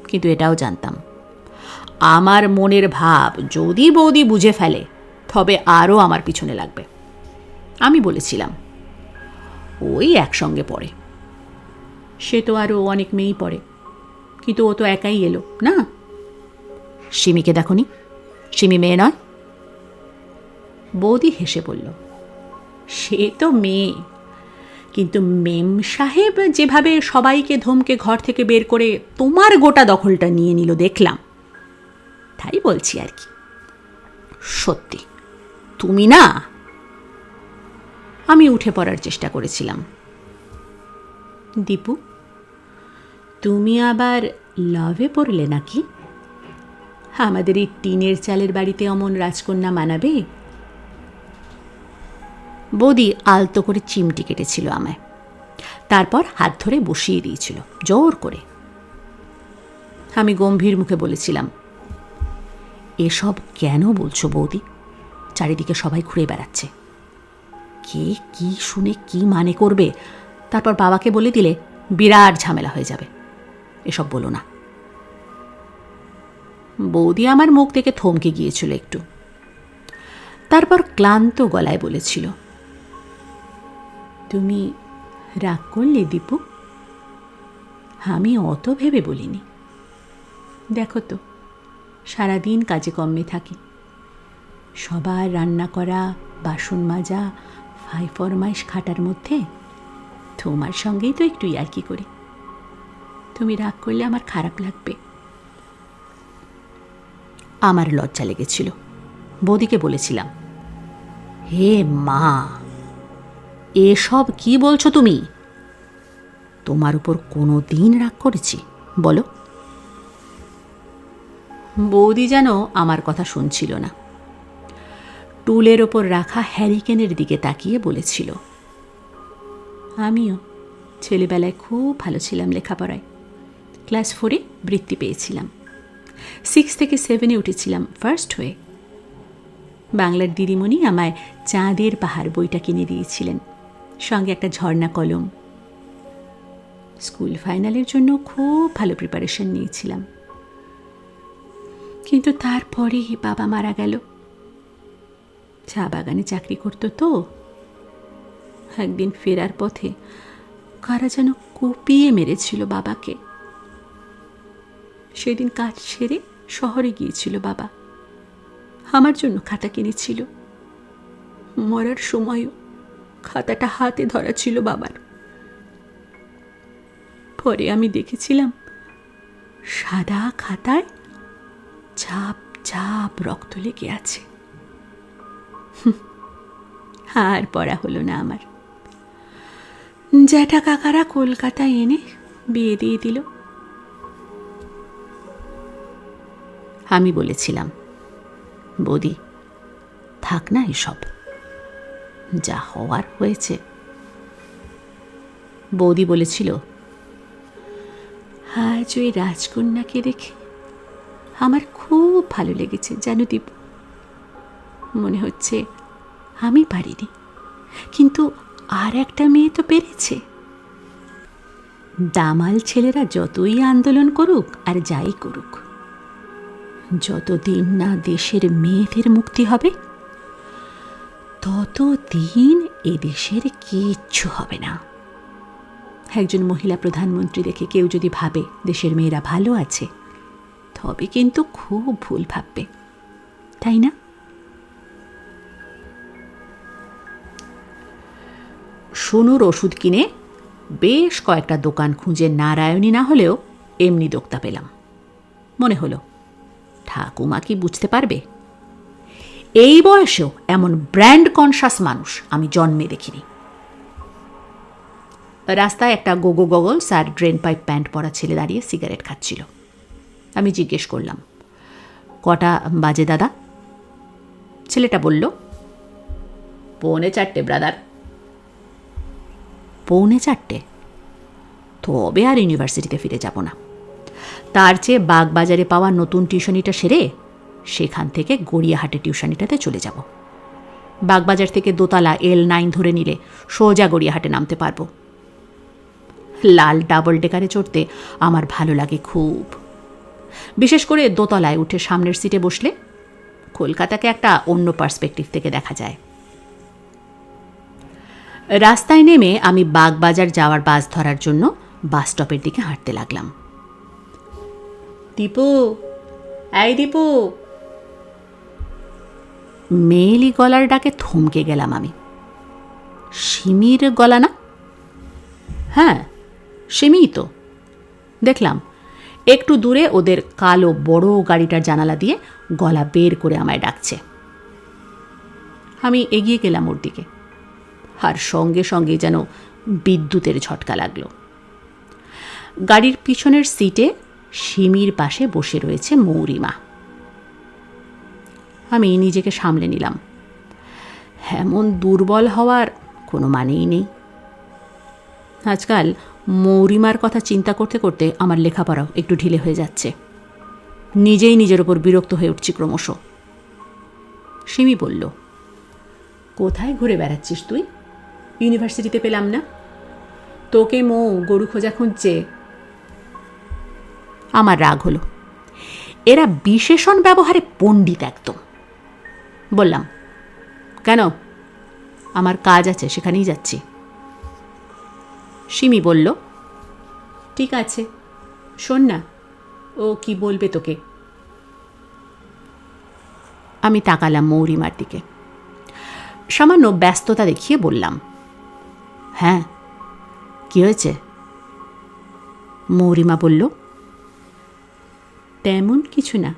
কিন্তু এটাও জানতাম আমার মনের ভাব যদি বৌদি বুঝে ফেলে তবে আরও আমার পিছনে লাগবে। আমি বলেছিলাম ওই একসঙ্গে পড়ে। সে তো আরও অনেক মেয়েই পড়ে, কিন্তু ও তো একাই এলো না। সিমিকে দেখনি? সিমি মেয়ে নয়? বৌদি হেসে বলল, সে তো মেয়ে, কিন্তু মেম সাহেব যেভাবে সবাইকে ধমকে ঘর থেকে বের করে তোমার গোটা দখলটা নিয়ে নিল দেখলাম, তাই বলছি আর কি। সত্যি তুমি না। আমি উঠে পড়ার চেষ্টা করেছিলাম। দীপু, তুমি আবার লাভে পড়লে নাকি? আমাদের এই টিনের চালের বাড়িতে অমন রাজকন্যা মানাবে? বৌদি আলতো করে চিমটি কেটেছিল আমায়, তারপর হাত ধরে বসিয়ে দিয়েছিল জোর করে। আমি গম্ভীর মুখে বলেছিলাম, এসব কেন বলছো বৌদি? চারিদিকে সবাই ঘুরে বেড়াচ্ছে, কে কি শুনে কি মানে করবে, তারপর বাবাকে বলে দিলে বিরাট ঝামেলা হয়ে যাবে। এসব বলো না। বৌদি আমার মুখ থেকে থমকে গিয়েছিল একটু, তারপর ক্লান্ত গলায় বলেছিল, তুমি রাগ করলে দীপু? আমি অত ভেবে বলিনি। দেখো তো, সারাদিন কাজে কর্মে থাকি, সবার রান্না করা, বাসন মাজা, ফরমাইশ খাটার মধ্যে তোমার সঙ্গেই তো একটু ইয়ার্কি করি। তুমি রাগ করলে আমার খারাপ লাগবে। আমার লজ্জা লেগেছিল। বৌদিকে বলেছিলাম, হে মা, এসব কি বলছো তুমি? তোমার উপর কোনো দিন রাগ করেছি বলো? বৌদি যেন আমার কথা শুনছিল না। টুলের ওপর রাখা হ্যারিকেনের দিকে তাকিয়ে বলেছিল, আমিও ছেলেবেলায় খুব ভালো ছিলাম লেখাপড়ায়। ক্লাস 4-এ বৃত্তি পেয়েছিলাম, 6 থেকে 7-এ উঠেছিলাম ফার্স্ট হয়ে। বাংলার দিদিমণি আমায় চাঁদের পাহাড় বইটা কিনে দিয়েছিলেন, সঙ্গে একটা ঝর্ণা কলম। স্কুল ফাইনালের জন্য খুব ভালো প্রিপারেশন নিয়েছিলাম, কিন্তু তারপরেই বাবা মারা গেল। চা বাগানে চাকরি করতো তো। একদিন ফেরার পথে কারা যেন কুপিয়ে মেরেছিল বাবাকে। সেদিন কাজ সেরে শহরে গিয়েছিল বাবা, আমার জন্য খাতা কিনেছিল। মরার সময়ও খাতাটা হাতে ধরা ছিল বাবার। পরে আমি দেখেছিলাম সাদা খাতায় ঝাপ ঝাপ রক্ত লেগে আছে। আর পড়া হলো না আমার। জ্যাঠা কাকারা কলকাতায় এনে বিয়ে দিয়ে দিল। আমি বলেছিলাম, বৌদি থাক না এসব, যা হওয়ার হয়েছে। বৌদি বলেছিল, আজ ওই রাজকন্যাকে দেখে আমার খুব ভালো লেগেছে জানো দীপ। মনে হচ্ছে আমি পারিনি, কিন্তু আর একটা মেয়ে তো পেরেছে। দামাল ছেলেরা যতই আন্দোলন করুক আর যাই করুক, যতদিন না দেশের মেয়েদের মুক্তি হবে, ততদিন এদেশের কিচ্ছু হবে না। একজন মহিলা প্রধানমন্ত্রী দেখে কেউ যদি ভাবে দেশের মেয়েরা ভালো আছে, তবে কিন্তু খুব ভুল ভাববে, তাই না? সোনুর ওষুধ কিনে বেশ কয়েকটা দোকান খুঁজে নারায়ণী না হলেও এমনি দোক্তা পেলাম। মনে হলো ঠাকুমা কি বুঝতে পারবে? এই বয়সেও এমন ব্র্যান্ড কনসাস মানুষ আমি জন্মে দেখিনি। রাস্তায় একটা গোগো গগলস আর ড্রেন পাইপ প্যান্ট পরা ছেলে দাঁড়িয়ে সিগারেট খাচ্ছিল। আমি জিজ্ঞেস করলাম, কটা বাজে দাদা? ছেলেটা বলল, 3:45 ব্রাদার। 3:45? তবে আর ইউনিভার্সিটিতে ফিরে যাব না। তার চেয়ে বাগবাজারে পাওয়া নতুন টিউশনিটা সেরে সেখান থেকে গড়িয়াহাটে টিউশনিটাতে চলে যাব। বাগবাজার থেকে দোতলা L9 ধরে নিলে সোজা গড়িয়াহাটে নামতে পারবো। লাল ডাবল ডেকারে চড়তে আমার ভালো লাগে খুব, বিশেষ করে দোতলায় উঠে সামনের সিটে বসলে কলকাতাকে একটা অন্য পার্সপেক্টিভ থেকে দেখা যায়। রাস্তায় নেমে আমি বাগবাজার যাওয়ার বাস ধরার জন্য বাস স্টপের দিকে হাঁটতে লাগলাম। দীপু, এই দীপু, মেয়েলি গলার ডাকে থমকে গেলাম আমি। সিমির গলা না? হ্যাঁ, সিমিই তো। দেখলাম একটু দূরে ওদের কালো বড় গাড়িটার জানালা দিয়ে গলা বের করে আমায় ডাকছে। আমি এগিয়ে গেলাম ওর দিকে, আর সঙ্গে সঙ্গে যেন বিদ্যুতের ঝটকা লাগলো। গাড়ির পিছনের সিটে সিমির পাশে বসে রয়েছে মৌরিমা। আমি নিজেকে সামলে নিলাম। এমন দুর্বল হওয়ার কোনো মানেই নেই। আজকাল মৌরিমার কথা চিন্তা করতে করতে আমার লেখাপড়াও একটু ঢিলে হয়ে যাচ্ছে। নিজেই নিজের ওপর বিরক্ত হয়ে উঠছি ক্রমশ। সিমি বলল, কোথায় ঘুরে বেড়াচ্ছিস তুই? ইউনিভার্সিটিতে পেলাম না। তোকে মৌ গরু খোঁজা খুঁজছে। আমার রাগ হলো। এরা বিশেষণ ব্যবহারে পণ্ডিত একদম। বললাম, কেন? আমার কাজ আছে, সেখানেই যাচ্ছি। সিমি বলল, ঠিক আছে, শোন না, ও কি বলবে তোকে। আমি তাকালাম মৌরিমার দিকে। সামান্য ব্যস্ততা দেখিয়ে বললাম, হ্যাঁ, কি হয়েছে? মৌরিমা বলল, তেমন কিছু না,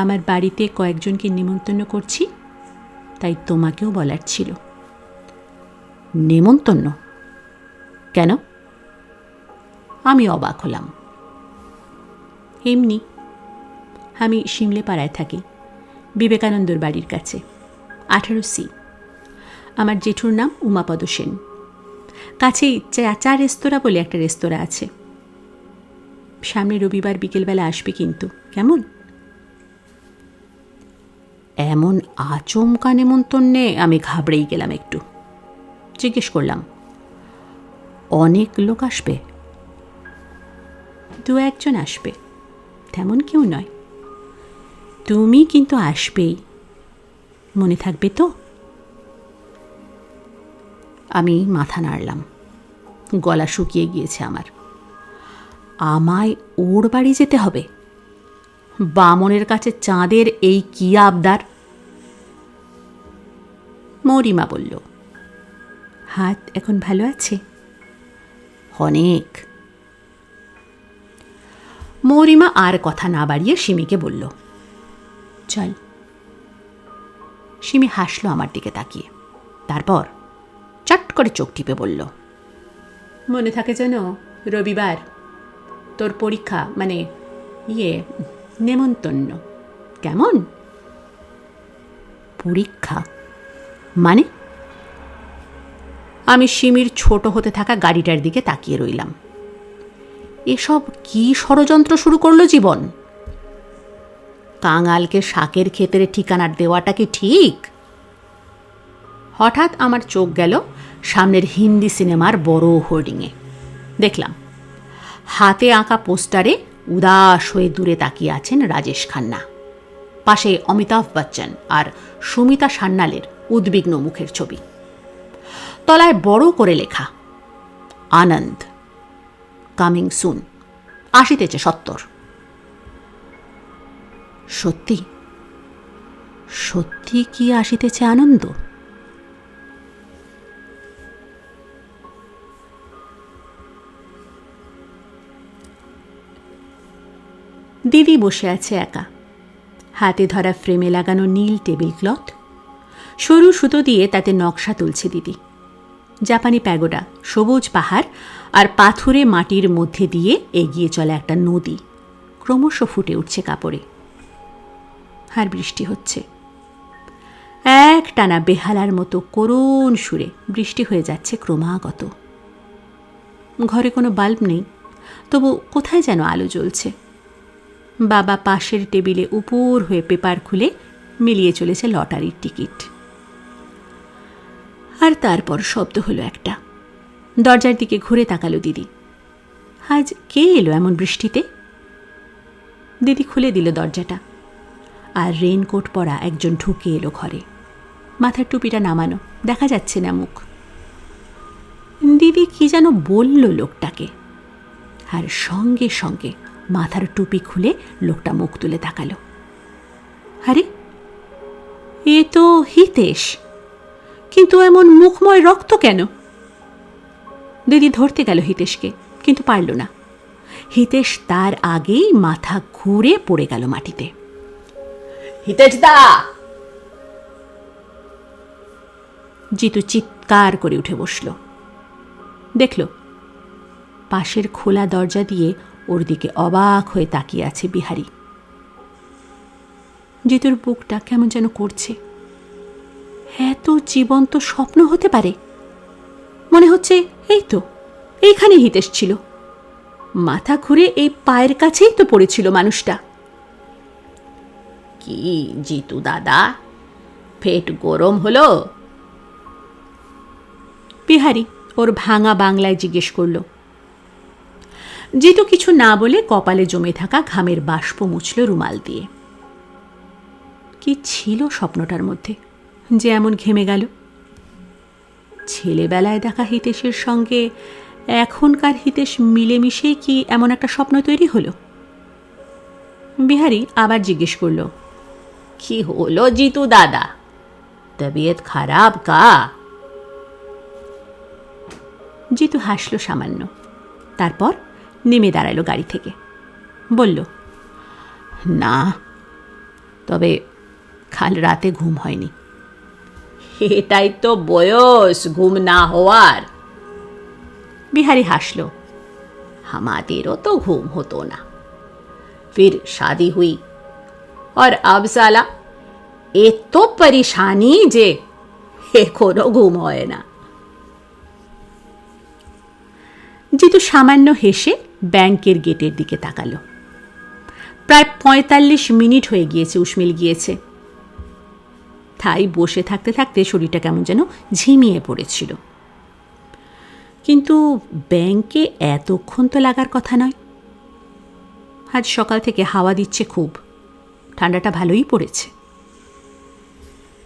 আমার বাড়িতে কয়েকজনকে নিমন্ত্রণ করছি, তাই তোমাকেও বলার ছিল। নেমন্তন্ন? কেন? আমি অবাক হলাম। এমনি, আমি সিমলে পাড়ায় থাকি, বিবেকানন্দর বাড়ির কাছে, 18C। আমার জেঠুর নাম উমাপদ সেন। কাছেই চা রেস্তোরাঁ বলে একটা রেস্তোরাঁ আছে। সামনে রবিবার বিকেলবেলা আসবে কিন্তু, কেমন? এমন আচমকা নেমন্তন্নে আমি ঘাবড়েই গেলাম একটু। জিজ্ঞেস করলাম, অনেক লোক আসবে? 2-1 আসবে, তেমন কেউ নয়। তুমি কিন্তু আসবেই, মনে থাকবে তো? আমি মাথা নাড়লাম। গলা শুকিয়ে গিয়েছে আমার। আমায় ওর বাড়ি যেতে হবে? বামনের কাছে চাঁদের এই কি আবদার? মৌরিমা বলল, হাত এখন ভালো আছে? অনেক। মৌরিমা আর কথা না বাড়িয়ে সিমিকে বলল, চল। সিমি হাসলো আমার দিকে তাকিয়ে। তারপর চট করে চোখ টিপে বলল, মনে থাকে যেন রবিবার তোর পরীক্ষা, মানে নেমন্তন্ন, কেমন? পরীক্ষা মানে? আমি সিমির ছোট হতে থাকা গাড়িটার দিকে তাকিয়ে রইলাম। এসব কি ষড়যন্ত্র শুরু করলো জীবন? কাঙালকে শাকের ক্ষেতের ঠিকানা দেওয়াটা কি ঠিক? হঠাৎ আমার চোখ গেল সামনের হিন্দি সিনেমার বড় হোর্ডিংয়ে। দেখলাম হাতে আঁকা পোস্টারে উদাস হয়ে দূরে তাকিয়ে আছেন রাজেশ খান্না। পাশে অমিতাভ বচ্চন আর সুমিতা সান্যালের উদ্বিগ্ন মুখের ছবি। তলায় বড় করে লেখা, আনন্দ, কামিং সুন, আসিতেছে 70। সত্যি সত্যি কি আসিতেছে আনন্দ? দিদি বসে আছে একা, হাতে ধরা ফ্রেমে লাগানো নীল টেবিল ক্লথ। সরু সুতো দিয়ে তাতে নকশা তুলছে দিদি। জাপানি প্যাগোডা, সবুজ পাহাড় আর পাথুরে মাটির মধ্যে দিয়ে এগিয়ে চলা একটা নদী ক্রমশ ফুটে উঠছে কাপড়ে। আর বৃষ্টি হচ্ছে। এক টানা বেহালার মতো করুণ সুরে বৃষ্টি হয়ে যাচ্ছে ক্রমাগত। ঘরে কোনো বাল্ব নেই, তবু কোথায় যেন আলো জ্বলছে। বাবা পাশের টেবিলে উপর হয়ে পেপার খুলে মিলিয়ে চলেছে লটারির টিকিট। আর তারপর শব্দ হলো একটা। দরজার দিকে ঘুরে তাকালো দিদি। আজ কে এলো এমন বৃষ্টিতে? দিদি খুলে দিল দরজাটা, আর রেইনকোট পরা একজন ঢুকে এলো ঘরে। মাথার টুপিটা নামানো, দেখা যাচ্ছে না মুখ। দিদি কি যেন বলল লোকটাকে, আর সঙ্গে সঙ্গে মাথার টুপি খুলে লোকটা মুখ তুলে তাকালো। আরে, এ তো হিতেশ, কিন্তু এমন মুখময় রক্ত কেন? দিদি ধরতে গেল হিতেশকে, কিন্তু পারল না। হিতেশ তার আগেই মাথা ঘুরে পড়ে গেল মাটিতে। হিতেশ দা! জিতু চিৎকার করে উঠে বসল। দেখল পাশের খোলা দরজা দিয়ে ওর দিকে অবাক হয়ে তাকিয়ে আছে বিহারী। জিতুর বুকটা কেমন যেন করছে। এত জীবন্ত স্বপ্ন হতে পারে? মনে হচ্ছে এই তো এইখানে হিতেশ ছিল, মাথা ঘুরে এই পায়ের কাছেই তো পড়েছিল মানুষটা। কি জিতু দাদা, পেট গরম হলো? বিহারী ওর ভাঙা বাংলায় জিজ্ঞেস করল। জিতু কিছু না বলে কপালে জমে থাকা ঘামের বাষ্প মুছল রুমাল দিয়ে। কি ছিল স্বপ্নটার মধ্যে যে এমন ঘেমে গেল? ছেলেবেলায় দেখা হিতেশের সঙ্গে এখনকার হিতেশ মিলেমিশেই কি এমন একটা স্বপ্ন তৈরি হলো? বিহারী আবার জিজ্ঞেস করল, কি হলো জিতু দাদা, তবিয়ত খারাপ কা? জিতু হাসল সামান্য, তারপর নেমে দাঁড়ালো গাড়ি থেকে। বলল, না, তবে কাল রাতে ঘুম হয়নি। এটাই তো বয়স ঘুম না হওয়ার। বিহারী হাসল, আমাদেরও তো ঘুম হতো না, फिर शादी हुई और अब साला এত পরেশানি যে এখনো ঘুম হয় না। জিতু সামান্য হেসে ব্যাংকের গেটের দিকে তাকালো। প্রায় ৪৫ মিনিট হয়ে গিয়েছে উসমিল গিয়েছে। তাই বসে থাকতে থাকতে শরীরটা কেমন যেন ঝিমিয়ে পড়েছিল। কিন্তু ব্যাংকে এতক্ষণ তো লাগার কথা নয়। আজ সকাল থেকে হাওয়া দিচ্ছে খুব, ঠান্ডাটা ভালোই পড়েছে।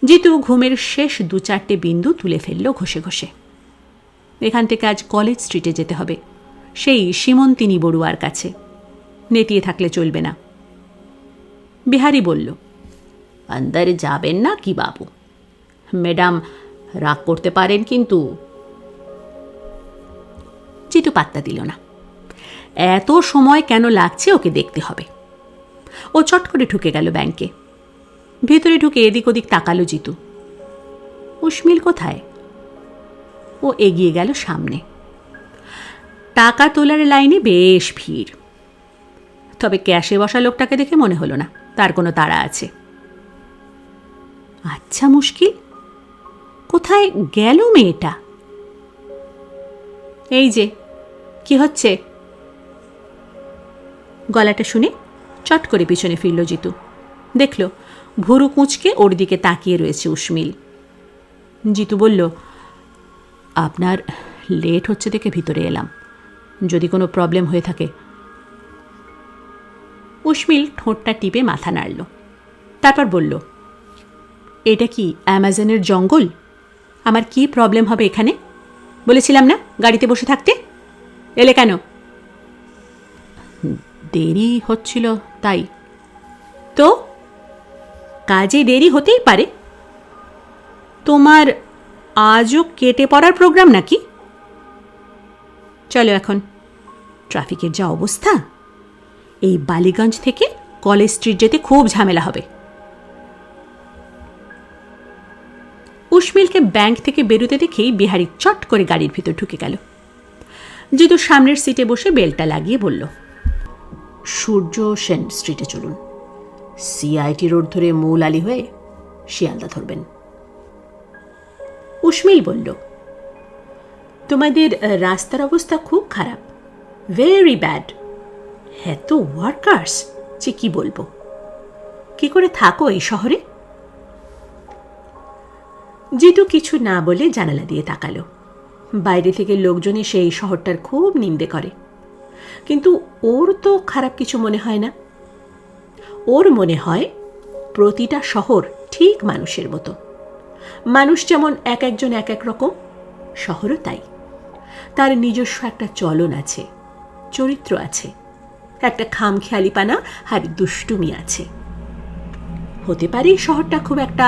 জিতু ঘুমের শেষ ২-৪টে বিন্দু তুলে ফেলল ঘষে ঘষে। এখান থেকে আজ কলেজ স্ট্রিটে যেতে হবে, সেই সীমন্তিনী বড়ুয়ার কাছে। নেতিয়ে থাকলে চলবে না। বিহারী বলল, আন্দারে যাবেন না কি বাবু? ম্যাডাম রাগ করতে পারেন কিন্তু। জিতু পাত্তা দিল না। এত সময় কেন লাগছে ওকে দেখতে হবে। ও চট করে ঢুকে গেল ব্যাংকে। ভেতরে ঢুকে এদিক ওদিক তাকালো জিতু। উসমিল কোথায়? ও এগিয়ে গেল সামনে। টাকা তোলার লাইনে বেশ ভিড়, তবে ক্যাশে বসা লোকটাকে দেখে মনে হলো না তার কোনো তাড়া আছে। আচ্ছা, মুশকিল, কোথায় গেল মেয়েটা? এই যে, কি হচ্ছে? গলাটা শুনে চট করে পিছনে ফিরল জিতু। দেখল ভুরু কুঁচকে ওর দিকে তাকিয়ে রয়েছে উসমিল। জিতু বলল, আপনার লেট হচ্ছে দেখে ভিতরে এলাম, যদি কোনো প্রবলেম হয়ে থাকে। উসমিল ঠোঁটটা টিপে মাথা নাড়ল, তারপর বলল, এটা কি অ্যামাজনের জঙ্গল? আমার কি প্রবলেম হবে এখানে? বলেছিলাম না গাড়িতে বসে থাকতে, এলে কেন? দেরি হচ্ছিল তাই। তো কাজে দেরি হতেই পারে। তোমার আজও কেটে পড়ার প্রোগ্রাম নাকি? চলো এখন, ট্রাফিকের যা অবস্থা, এই বালিগঞ্জ থেকে কলেজ স্ট্রিট যেতে খুব ঝামেলা হবে। উসমিলকে ব্যাংক থেকে বেরোতে দেখেই বিহারী চট করে গাড়ির ভিতর ঢুকে গেল। জিতু সামনের সিটে বসে বেলটা লাগিয়ে বলল, সূর্য সেন স্ট্রিটে চলুন, সিআইটি রোড ধরে মৌল আলী হয়ে শিয়ালদা ধরবেন। উসমিল বলল, তোমাদের রাস্তার অবস্থা খুব খারাপ, ভেরি ব্যাড। এত ওয়ার্কার্স যে কি বলবো। কি করে থাকো এই শহরে? জিতু কিছু না বলে জানালা দিয়ে তাকালো। বাইরে থেকে লোকজন এসে এই শহরটার খুব নিন্দে করে, কিন্তু ওর তো খারাপ কিছু মনে হয় না। ওর মনে হয় প্রতিটা শহর ঠিক মানুষের মতো। মানুষ যেমন এক একজন এক এক রকম, শহরও তাই। তার নিজস্ব একটা চলন আছে, চরিত্র আছে, একটা খামখেয়ালিপানা আর দুষ্টুমি আছে। হতে পারে শহরটা খুব একটা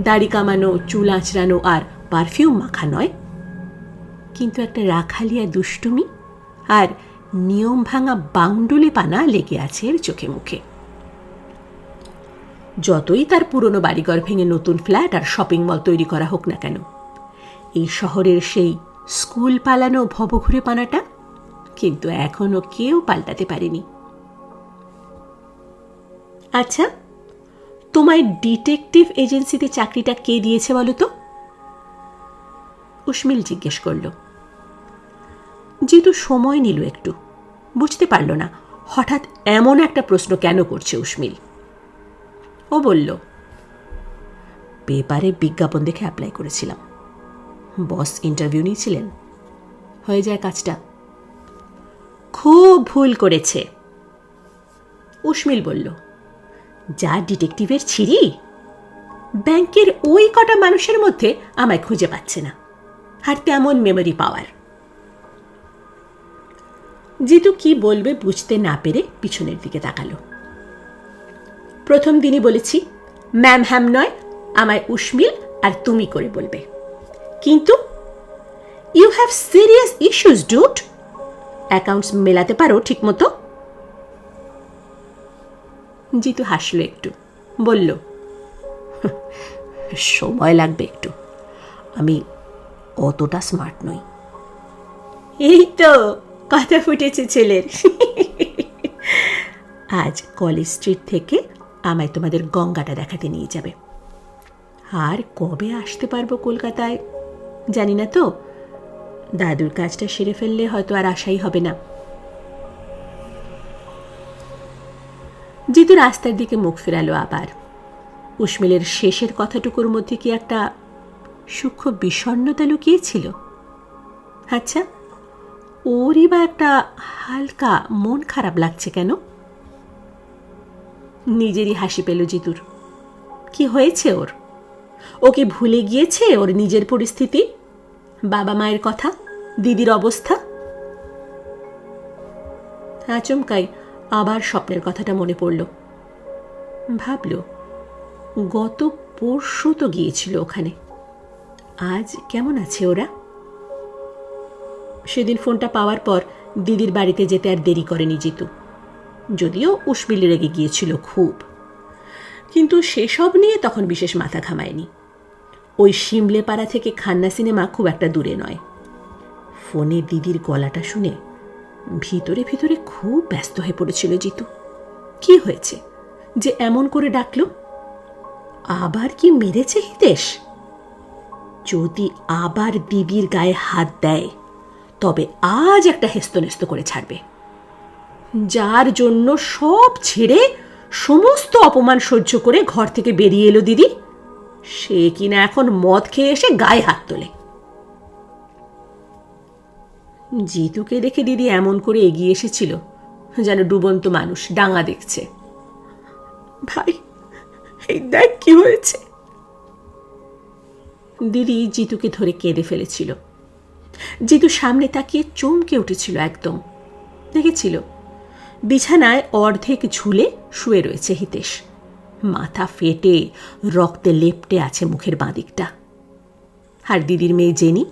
দাড়ি কামানো, চুল আঁচড়ানো আর পারফিউম মাখা নয়, কিন্তু একটা রাখালিয়া দুষ্টুমি আর নিয়ম ভাঙা বাউন্ডুলে পানা লেগে আছে এর চোখে মুখে। যতই তার পুরনো বাড়িঘর ভেঙে নতুন ফ্ল্যাট আর শপিং মল তৈরি করা হোক না কেন, এই শহরের সেই স্কুল পালানো ভবঘুরে পানাটা কিন্তু এখনো কেউ পাল্টাতে পারেনি। আচ্ছা, তোমায় ডিটেকটিভ এজেন্সিতে চাকরিটা কে দিয়েছে বলো তো? উসমিল জিজ্ঞেস করল। জিতু সময় নিল একটু, বুঝতে পারল না হঠাৎ এমন একটা প্রশ্ন কেন করছে উসমিল। ও বলল, পেপারে বিজ্ঞাপন দেখে অ্যাপ্লাই করেছিলাম, বস ইন্টারভিউ নিয়েছিলেন, হয়ে যায় কাজটা। খুব ভুল করেছে, উসমিল বলল। যা ডিটেকটিভের ছিরি, ব্যাংকের ওই কটা মানুষের মধ্যে আমায় খুঁজে পাচ্ছে না, আর তেমন মেমোরি পাওয়ার। জিতু কি বলবে বুঝতে না পেরে পিছনের দিকে তাকালো। প্রথম দিনই বলেছি ম্যাম হ্যাম নয়, আমায় উসমিল আর তুমি করে বলবে, কিন্তু you have serious issues dude. Accounts মেলাতে পারো ঠিক মতো? জিতু হাসলো একটু, বলল, সময় লাগবে একটু, আমি অতটা স্মার্ট নই। এই তো কথা ফুটেছে ছেলের। আজ কলেজ স্ট্রিট থেকে আমায় তোমাদের গঙ্গাটা দেখাতে নিয়ে যাবে। আর কবে আসতে পারবো কলকাতায় জানি না তো, দাদুর কাজটা সেরে ফেললে হয়তো আর আশাই হবে না। জিতু রাস্তার দিকে মুখ ফেরালো আবার। উসমিলের শেষের কথাটুকুর মধ্যে কি একটা সূক্ষ্ম বিষণ্ণতা লুকিয়েছিল? আচ্ছা, ওরই বা একটা হালকা মন খারাপ লাগছে কেন? নিজেরই হাসি পেল জিতুর। কি হয়েছে ওর? ও কি ভুলে গিয়েছে ওর নিজের পরিস্থিতি, বাবা মায়ের কথা, দিদির অবস্থা? আচমকাই আবার স্বপ্নের কথাটা মনে পড়ল। ভাবল, গত পরশু তো গিয়েছিল ওখানে, আজ কেমন আছে ওরা? সেদিন ফোনটা পাওয়ার পর দিদির বাড়িতে যেতে আর দেরি করেনি জিতু, যদিও উসমিল রেগে গিয়েছিল খুব, কিন্তু সেসব নিয়ে তখন বিশেষ মাথা ঘামায়নি। ওই শিমলে পাড়া থেকে খান্না সিনেমা খুব একটা দূরে নয়। ফোনে দিদির গলাটা শুনে ভিতরে ভিতরে খুব ব্যস্ত হয়ে পড়েছিল জিতু। কি হয়েছে যে এমন করে ডাকলো? আবার কি মেরেছে হিতেশ? যদি আবার দিদির গায়ে হাত দেয় তবে আজ একটা হেস্তনেস্ত করে ছাড়বে। যার জন্য সব ছেড়ে সমস্ত অপমান সহ্য করে ঘর থেকে বেরিয়ে এলো দিদি, সে কিনা এখন মদ খেয়ে এসে গায়ে হাত তোলে। জিতুকে দেখে দিদি এমন করে এগিয়ে এসেছিল যেন ডুবন্ত মানুষ ডাঙা দেখছে। ভাই, এই দেখ কি হয়েছে। দিদি জিতুকে ধরে কেঁদে ফেলেছিল। জিতু সামনে তাকিয়ে চমকে উঠেছিল একদম। দেখেছিল বিছানায় অর্ধেক ঝুলে শুয়ে রয়েছে হিতেশ, মাথা ফেটে রক্তে লেপ্টে আছে মুখের বাঁদিকটা। আর দিদির মেয়ে জেনি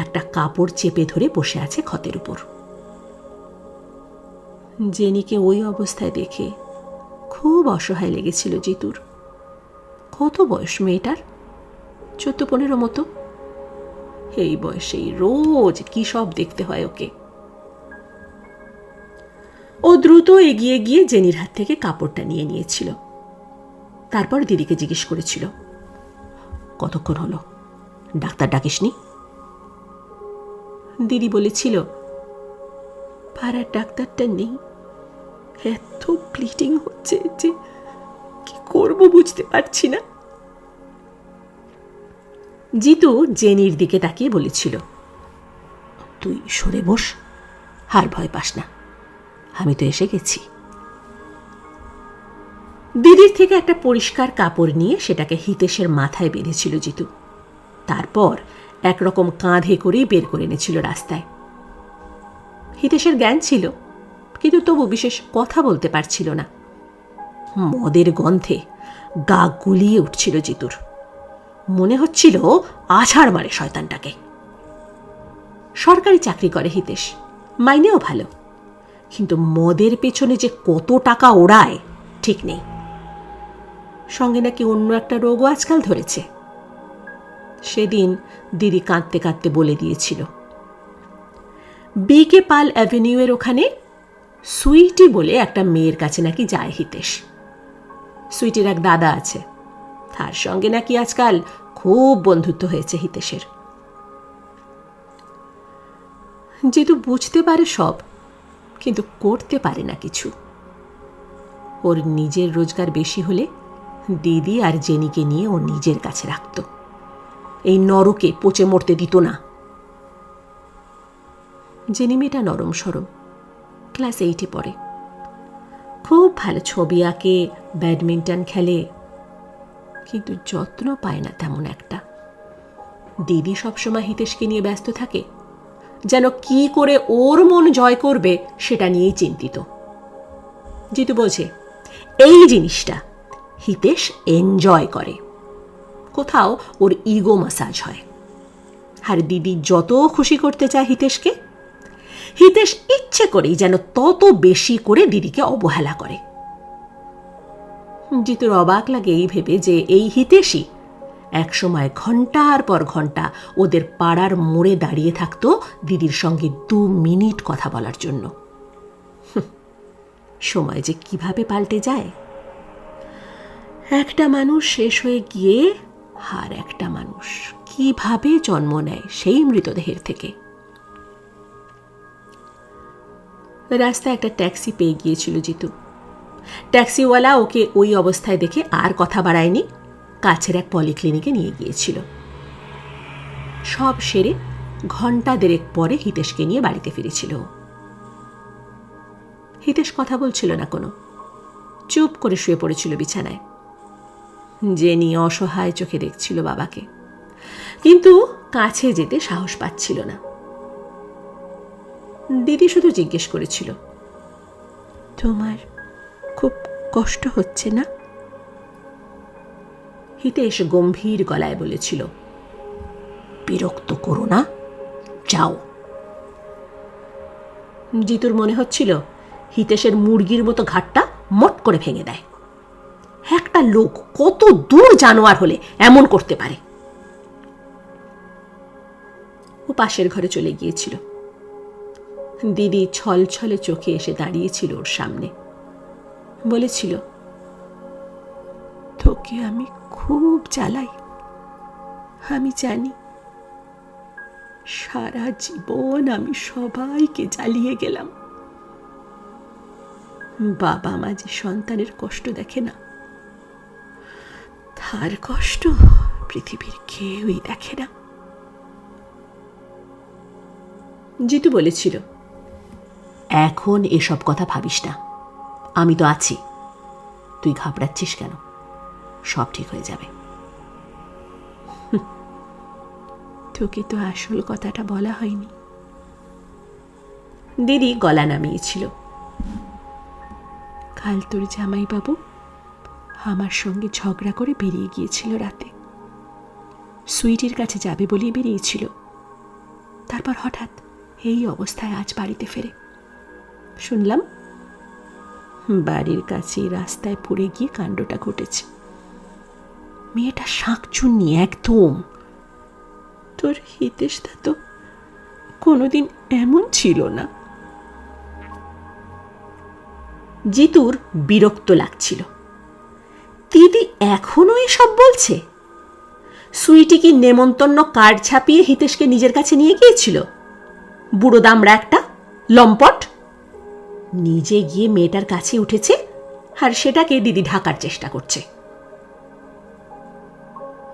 একটা কাপড় চেপে ধরে বসে আছে ক্ষতের উপর। জেনিকে ওই অবস্থায় দেখে খুব অসহায় লেগেছিল জিতুর। কত বয়স মেয়েটার? 14-15 মতো। এই বয়সেই রোজ কি সব দেখতে হয় ওকে। ও দ্রুত এগিয়ে গিয়ে জেনির হাত থেকে কাপড়টা নিয়ে নিয়েছিল। তারপর দিদিকে জিজ্ঞেস করেছিল, কতক্ষণ হলো? ডাক্তার ডাকিসনি? দিদি বলেছিল, পাড়ার ডাক্তারটা নেই, এত ব্লিডিং হচ্ছে যে কি করব বুঝতে পারছি না। জিতু জেনির দিকে তাকিয়ে বলেছিল, তুই সরে বস, আর ভয় পাস না, আমি তো এসে গেছি। দিদির থেকে একটা পরিষ্কার কাপড় নিয়ে সেটাকে হিতেশের মাথায় বেঁধেছিল জিতু। তারপর একরকম কাঁধে করেই বের করে এনেছিল রাস্তায়। হিতেশের জ্ঞান ছিল কিন্তু তবু বিশেষ কথা বলতে পারছিল না। মদের গন্ধে গা গুলিয়ে উঠছিল জিতুর। মনে হচ্ছিল আছাড় মারে শয়তানটাকে। সরকারি চাকরি করে হিতেশ, মাইনেও ভালো, কিন্তু মদের পেছনে যে কত টাকা ওড়ায় ঠিক নেই। সঙ্গে নাকি অন্য একটা রোগও আজকাল ধরেছে। সেদিন দিদি কাঁদতে কাঁদতে বলে দিয়েছিল, বিকে পাল অ্যাভিনিউ এর ওখানে সুইটি বলে একটা মেয়ের কাছে নাকি যায় হিতেশ। সুইটির এক দাদা আছে, তার সঙ্গে নাকি আজকাল খুব বন্ধুত্ব হয়েছে হিতেশের। যেহেতু বুঝতে পারে সব, কিন্তু করতে পারে না কিছু। ওর নিজের রোজগার বেশি হলে দিদি আর জেনিকে নিয়ে ও নিজের কাছে রাখত, এই নরকে পচে মরতে দিত না। জেনি মেয়েটা নরম সরম, ক্লাস 8-এ পড়ে, খুব ভালো ছবি আঁকে, ব্যাডমিন্টন খেলে, কিন্তু যত্ন পায় না তেমন একটা। দিদি সবসময় হিতেশকে নিয়ে ব্যস্ত থাকে, যেন কি করে ওর মন জয় করবে সেটা নিয়েই চিন্তিত। জিতু বোঝে এই জিনিসটা হিতেশ এনজয় করে, কোথাও ওর ইগো ম্যাসাজ হয়। আর দিদি যত খুশি করতে চায় হিতেশকে, হিতেশ ইচ্ছে করেই যেন তত বেশি করে দিদিকে অবহেলা করে। জিতুর অবাক লাগে এই ভেবে যে এই হিতেশই একসময় ঘন্টার পর ঘন্টা ওদের পাড়ার মোড়ে দাঁড়িয়ে থাকতো দিদির সঙ্গে 2 মিনিট কথা বলার জন্য। সময় যে কিভাবে পাল্টে যায়। একটা মানুষ শেষ হয়ে গিয়ে আর একটা মানুষ কিভাবে জন্ম নেয় সেই মৃতদেহের থেকে। রাস্তায় একটা ট্যাক্সি পেয়ে গিয়েছিল জিতু। ট্যাক্সিওয়ালা ওকে ওই অবস্থায় দেখে আর কথা বাড়ায়নি, কাছের এক পলিক্লিনিকে নিয়ে গিয়েছিল। সব সেরে ঘন্টা 1.5 পরে হিতেশকে নিয়ে বাড়িতে ফিরেছিল। হিতেশ কথা বলছিল না কোনো, চুপ করে শুয়ে পড়েছিল বিছানায়। জেনি অসহায় চোখে দেখছিল বাবাকে, কিন্তু কাছে যেতে সাহস পাচ্ছিল না। দিদি শুধু জিজ্ঞেস করেছিল, তোমার খুব কষ্ট হচ্ছে না? হিতেশ গম্ভীর গলায় বলেছিল, বিরক্ত করো না, যাও। জিতুর মনে হচ্ছিল হিতেশের মুরগির মতো ঘাটটা মট করে ভেঙে দেয়। একটা লোক কত দূর জানোয়ার হলে এমন করতে পারে। ও পাশের ঘরে চলে গিয়েছিল। দিদি ছলছলে চোখে এসে দাঁড়িয়েছিল ওর সামনে, বলেছিল, তোকে আমি খুব জ্বালাই, আমি জানি। সারা জীবন আমি সবাইকে জ্বালিয়ে গেলাম। বাবা মা যে সন্তানের কষ্ট দেখে না, তার কষ্ট পৃথিবীর কেউই দেখে না। জিতু বলেছিল, এখন এসব কথা ভাবিস না, আমি তো আছি, তুই ঘাবড়াচ্ছিস কেন? সব ঠিক হয়ে যাবে। তোকে তো আসল কথাটা বলা হয়নি। দিদি গলা নামিয়েছিল। কাল তোর জামাইবাবু আমার সঙ্গে ঝগড়া করে বেরিয়ে গিয়েছিল রাতে। সুইটির কাছে যাবে বলেই বেরিয়েছিল, তারপর হঠাৎ এই অবস্থায় আজ বাড়িতে ফেরে। শুনলাম বাড়ির কাছে রাস্তায় পড়ে গিয়ে কাণ্ডটা ঘটেছে। মেয়েটা শাঁকচুন্নি একদম। তোর হিতেশদা তো কোনোদিন এমন ছিল না। জিতুর বিরক্ত লাগছিল। দিদি এখনো এসব বলছে? সুইটি কি নেমন্তন্ন কার্ড ছাপিয়ে হিতেশকে নিজের কাছে নিয়ে গিয়েছিল? বুড়ো দামড়া একটা লম্পট নিজে গিয়ে মেয়েটার কাছে উঠেছে, আর সেটাকে দিদি ঢাকার চেষ্টা করছে।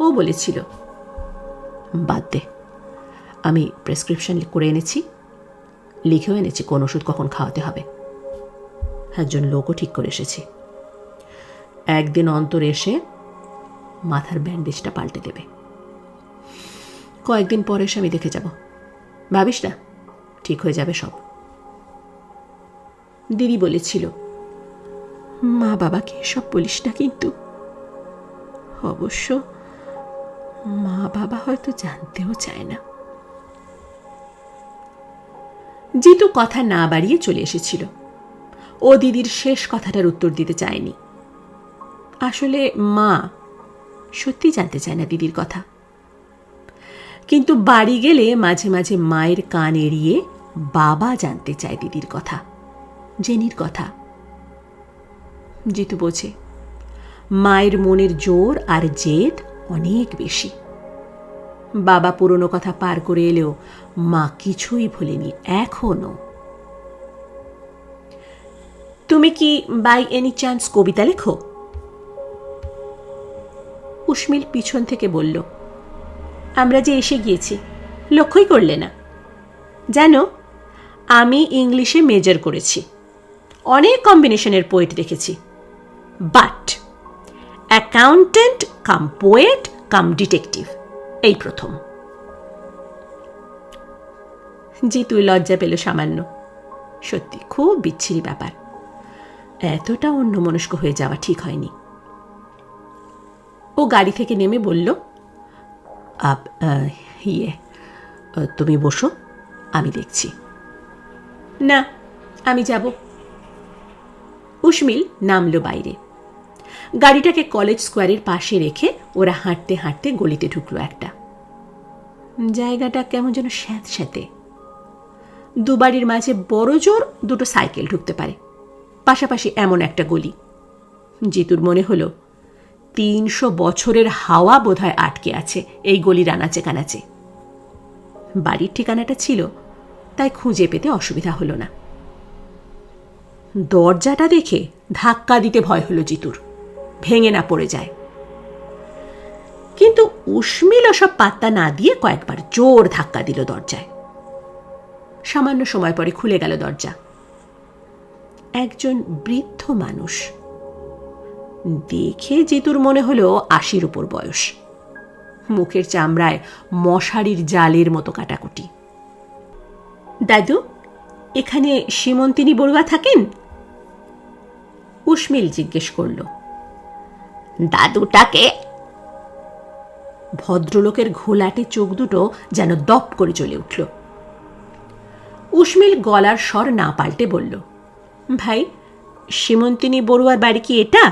ও বলেছিল, বাদ দে, আমি প্রেসক্রিপশন করে এনেছি, লিখেও এনেছি কোন ওষুধ কখন খাওয়াতে হবে। একজন লোকও ঠিক করে এসেছি, একদিন অন্তর এসে মাথার ব্যান্ডেজটা পাল্টে দেবে। কয়েকদিন পরে এসে আমি দেখে যাব, ভাবিস না, ঠিক হয়ে যাবে সব। দিদি বলেছিল, মা বাবাকে এসব বলিস না কিন্তু। অবশ্য মা বাবা হয়তো জানতেও চায় না। জিতু কথা না বাড়িয়ে চলে এসেছিল। ও দিদির শেষ কথাটার উত্তর দিতে চায়নি। আসলে মা সত্যি জানতে চায় না দিদির কথা, কিন্তু বাড়ি গেলে মাঝে মাঝে মায়ের কান এড়িয়ে বাবা জানতে চায় দিদির কথা, জেনির কথা। জিতু বোঝে মায়ের মনের জোর আর জেদ অনেক বেশি। বাবা পুরনো কথা পার করে এলেও মা কিছুই ভুলেনি এখনো। তুমি কি বাই এনি চান্স কবিতা লেখো? উর্মিল পিছন থেকে বলল, আমরা যে এসে গিয়েছি লক্ষ্যই করলে না? জানো, আমি ইংলিশে মেজর করেছি, অনেক কম্বিনেশনের পোয়েট দেখেছি, but accountant cum poet cum detective এই প্রথম। জিতু লজ্জা পেল সামান্য। সত্যি খুব বিচ্ছিরি ব্যাপার, এতটা অন্যমনস্ক হয়ে যাওয়া ঠিক হয়নি। ও গাড়ি থেকে নেমে বলল, তুমি বসো, আমি দেখছি। না, আমি যাব। উর্মিল নামলো বাইরে। গাড়িটাকে কলেজ স্কোয়ারের পাশে রেখে ওরা হাঁটতে হাঁটতে গলিতে ঢুকলো একটা। জায়গাটা কেমন যেন স্যাঁতস্যাঁতে। দুবাড়ির মাঝে বড় জোর দুটো সাইকেল ঢুকতে পারে, পাশাপাশি এমন একটা গলি। জিতুর মনে হলো 300 বছরের হাওয়া বোধহয় আটকে আছে এই গলির আনাচে কানাচে। বাড়ির ঠিকানাটা ছিল, তাই খুঁজে পেতে অসুবিধা হলো না। দরজাটা দেখে ধাক্কা দিতে ভয় হলো জিতুর, ভেঙে না পড়ে যায়। কিন্তু উর্মিল ওসব পাত্তা না দিয়ে কয়েকবার জোর ধাক্কা দিল দরজায়। সামান্য সময় পরে খুলে গেল দরজা। একজন বৃদ্ধ মানুষ। দেখে জিতুর মনে হলো 80-র উপর বয়স। মুখের চামড়ায় মশারির জালের মতো কাটাকুটি। দাদু, এখানে সীমন্তিনী বড়ুয়া থাকেন? উর্মিল জিজ্ঞেস করল। দাদুটাকে? ভদ্রলোকের ঘোলাটে চোখ দুটো যেন দপ করে জ্বলে উঠল। উর্মিল গলার স্বর না পাল্টে বলল, ভাই, সীমন্তিনী বড়ুয়ার বাড়ি কি এটা?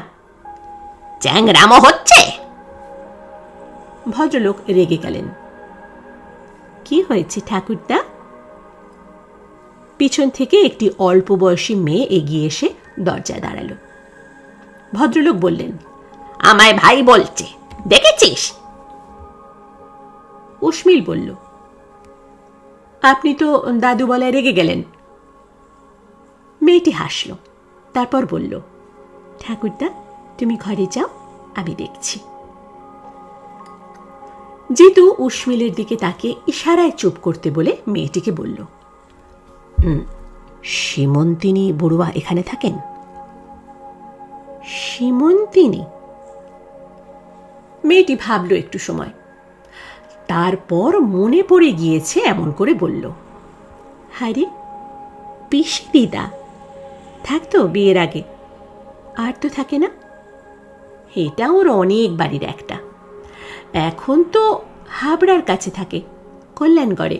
চ্যাংরামো হচ্ছে। ভদ্রলোক রেগে গেলেন। কি হয়েছে ঠাকুরদা? পিছন থেকে একটি অল্প বয়সী মেয়ে এগিয়ে এসে দরজায় দাঁড়াল। ভদ্রলোক বললেন, আমায় ভাই বলছে, দেখেছিস? উর্মিল বলল, আপনি তো দাদু বলায় রেগে গেলেন। মেয়েটি হাসল, তারপর বলল, ঠাকুরদা, তুমি ঘরে যাও, আমি দেখছি। জিতু উর্মিলের দিকে তাকে ইশারায় চুপ করতে বলে মেয়েটিকে বলল, সীমন্তিনী বড়ুয়া এখানে থাকেন? সীমন্তিনী? মেয়েটি ভাবল একটু সময়, তারপর মনে পড়ে গিয়েছে এমন করে বলল, হারে, পিসি দিদা থাকতো বিয়ের আগে, আর তো থাকে না। এটা ওর অনেক বাড়ির একটা। এখন তো হাবড়ার কাছে থাকে, কল্যাণগড়ে।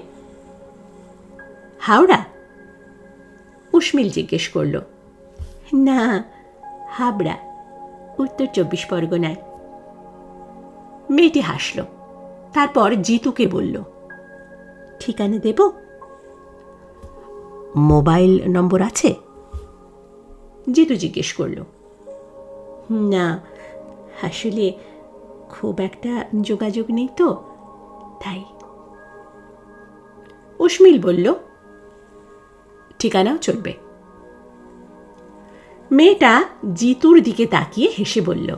হাওড়া? উর্মিল জিজ্ঞেস করল। না, হাবড়া, উত্তর 24 পরগনায়। মেয়েটি হাসল, তারপর জিতুকে বলল, ঠিকানা দেব? মোবাইল নম্বর আছে? জিতু জিজ্ঞেস করল। না, আসলে খুব একটা যোগাযোগ নেই তো, তাই। উর্মিল বলল, ঠিকানাও চলবে। মেয়েটা জিতুর দিকে তাকিয়ে হেসে বলল,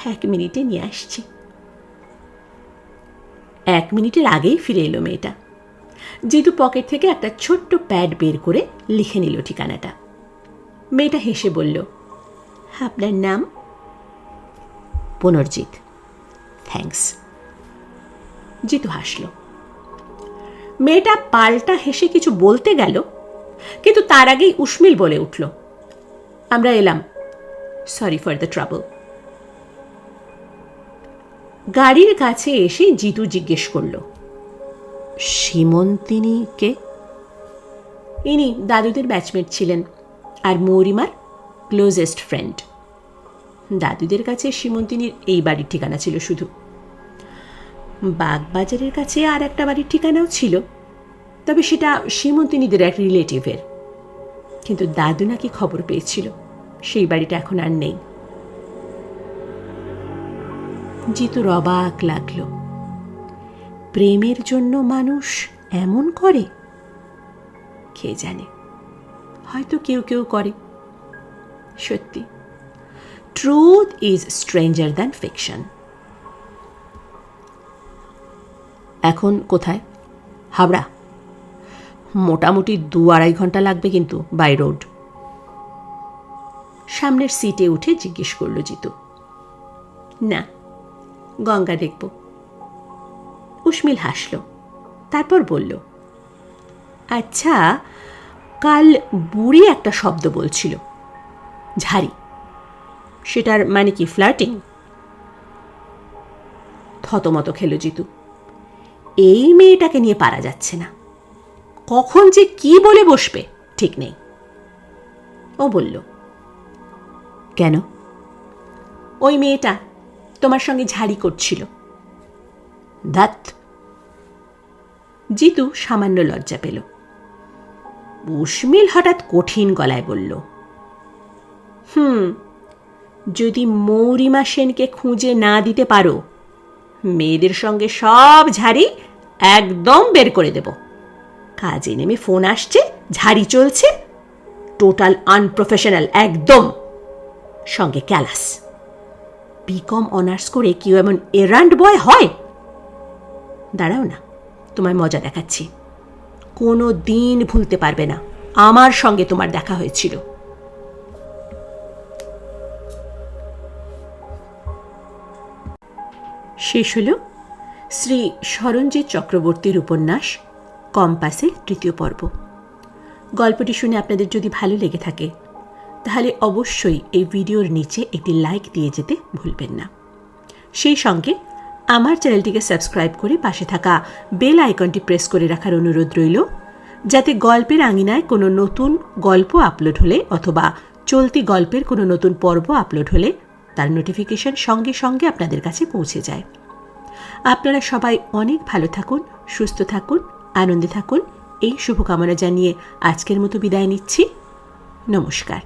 1 মিনিটে নিয়ে আসছি। 1 মিনিটের আগেই ফিরে এলো মেয়েটা। জিতু পকেট থেকে একটা ছোট্ট প্যাড বের করে লিখে নিল ঠিকানাটা। মেয়েটা হেসে বলল, আপনার নাম? পুনর্জিৎ। থ্যাঙ্কস। জিতু হাসল। মেয়েটা পাল্টা হেসে কিছু বলতে গেল, কিন্তু তার আগেই উসমিল বলে উঠল, আমরা এলাম, সরি ফর দ্য ট্রাবল। গাড়ির কাছে এসে জিতু জিজ্ঞেস করল, সীমন্তিনী কে? ইনি দাদুদের ব্যাচমেট ছিলেন আর মৌরিমার ক্লোজেস্ট ফ্রেন্ড। দাদুদের কাছে সীমন্তিনীর এই বাড়ির ঠিকানা ছিল শুধু। বাগবাজারের কাছে আর একটা বাড়ির ঠিকানাও ছিল, তবে সেটা সীমন্তিনীদের এক রিলেটিভের। কিন্তু দাদু নাকি খবর পেয়েছিল সেই বাড়িটা এখন আর নেই। জিতুর অবাক লাগলো। প্রেমের জন্য মানুষ এমন করে? কে জানে, হয়তো কেউ কেউ করে। সত্যি, truth is stranger than fiction. এখন কোথায়? হাওড়া। মোটামুটি 2-2.5 ঘন্টা লাগবে কিন্তু বাই রোড। সামনের সিটে উঠে জিজ্ঞেস করল জিতু। না, গঙ্গা দেখব। উসমিল হাসল, তারপর বলল, আচ্ছা, কাল বুড়ি একটা শব্দ বলছিল, ঝাড়ি, সেটার মানে কি ফ্লার্টিং? থতমত খেল জিতু। এই মেয়েটাকে নিয়ে পারা যাচ্ছে না, কখন যে কি বলে বসবে ঠিক নেই। ও বলল, কেন? ওই মেয়েটা তোমার সঙ্গে ঝাড়ি করছিল। ধ্যাৎ। জিতু সামান্য লজ্জা পেল। উসমিল হঠাৎ কঠিন গলায় বলল, যদি মৌরিমা সেনকে খুঁজে না দিতে পারো, মেয়েদের সঙ্গে সব ঝাড়ি একদম বের করে দেব। কাজে নেমে ফোন আসছে, ঝাড়ি চলছে, টোটাল আনপ্রফেশনাল একদম, সঙ্গে ক্যালাস। বিকম অনার্স করে কেউ এমন এরান্ড বয় হয়? দাঁড়াও না, তোমায় মজা দেখাচ্ছি। কোনো দিন ভুলতে পারবে না আমার সঙ্গে তোমার দেখা হয়েছিল। শেষ হল শ্রী সরঞ্জিৎ চক্রবর্তীর উপন্যাস কম্পাসের 3য় পর্ব। গল্পটি শুনে আপনাদের যদি ভালো লেগে থাকে তাহলে অবশ্যই এই ভিডিওর নিচে একটি লাইক দিয়ে যেতে ভুলবেন না। সেই সঙ্গে আমার চ্যানেলটিকে সাবস্ক্রাইব করে পাশে থাকা বেল আইকনটি প্রেস করে রাখার অনুরোধ রইল, যাতে গল্পের আঙিনায় কোনো নতুন গল্প আপলোড হলে অথবা চলতি গল্পের কোনো নতুন পর্ব আপলোড হলে তার নোটিফিকেশন সঙ্গে সঙ্গে আপনাদের কাছে পৌঁছে যায়। আপনারা সবাই অনেক ভালো থাকুন, সুস্থ থাকুন, আনন্দে থাকুন, এই শুভকামনা জানিয়ে আজকের মতো বিদায় নিচ্ছি। নমস্কার।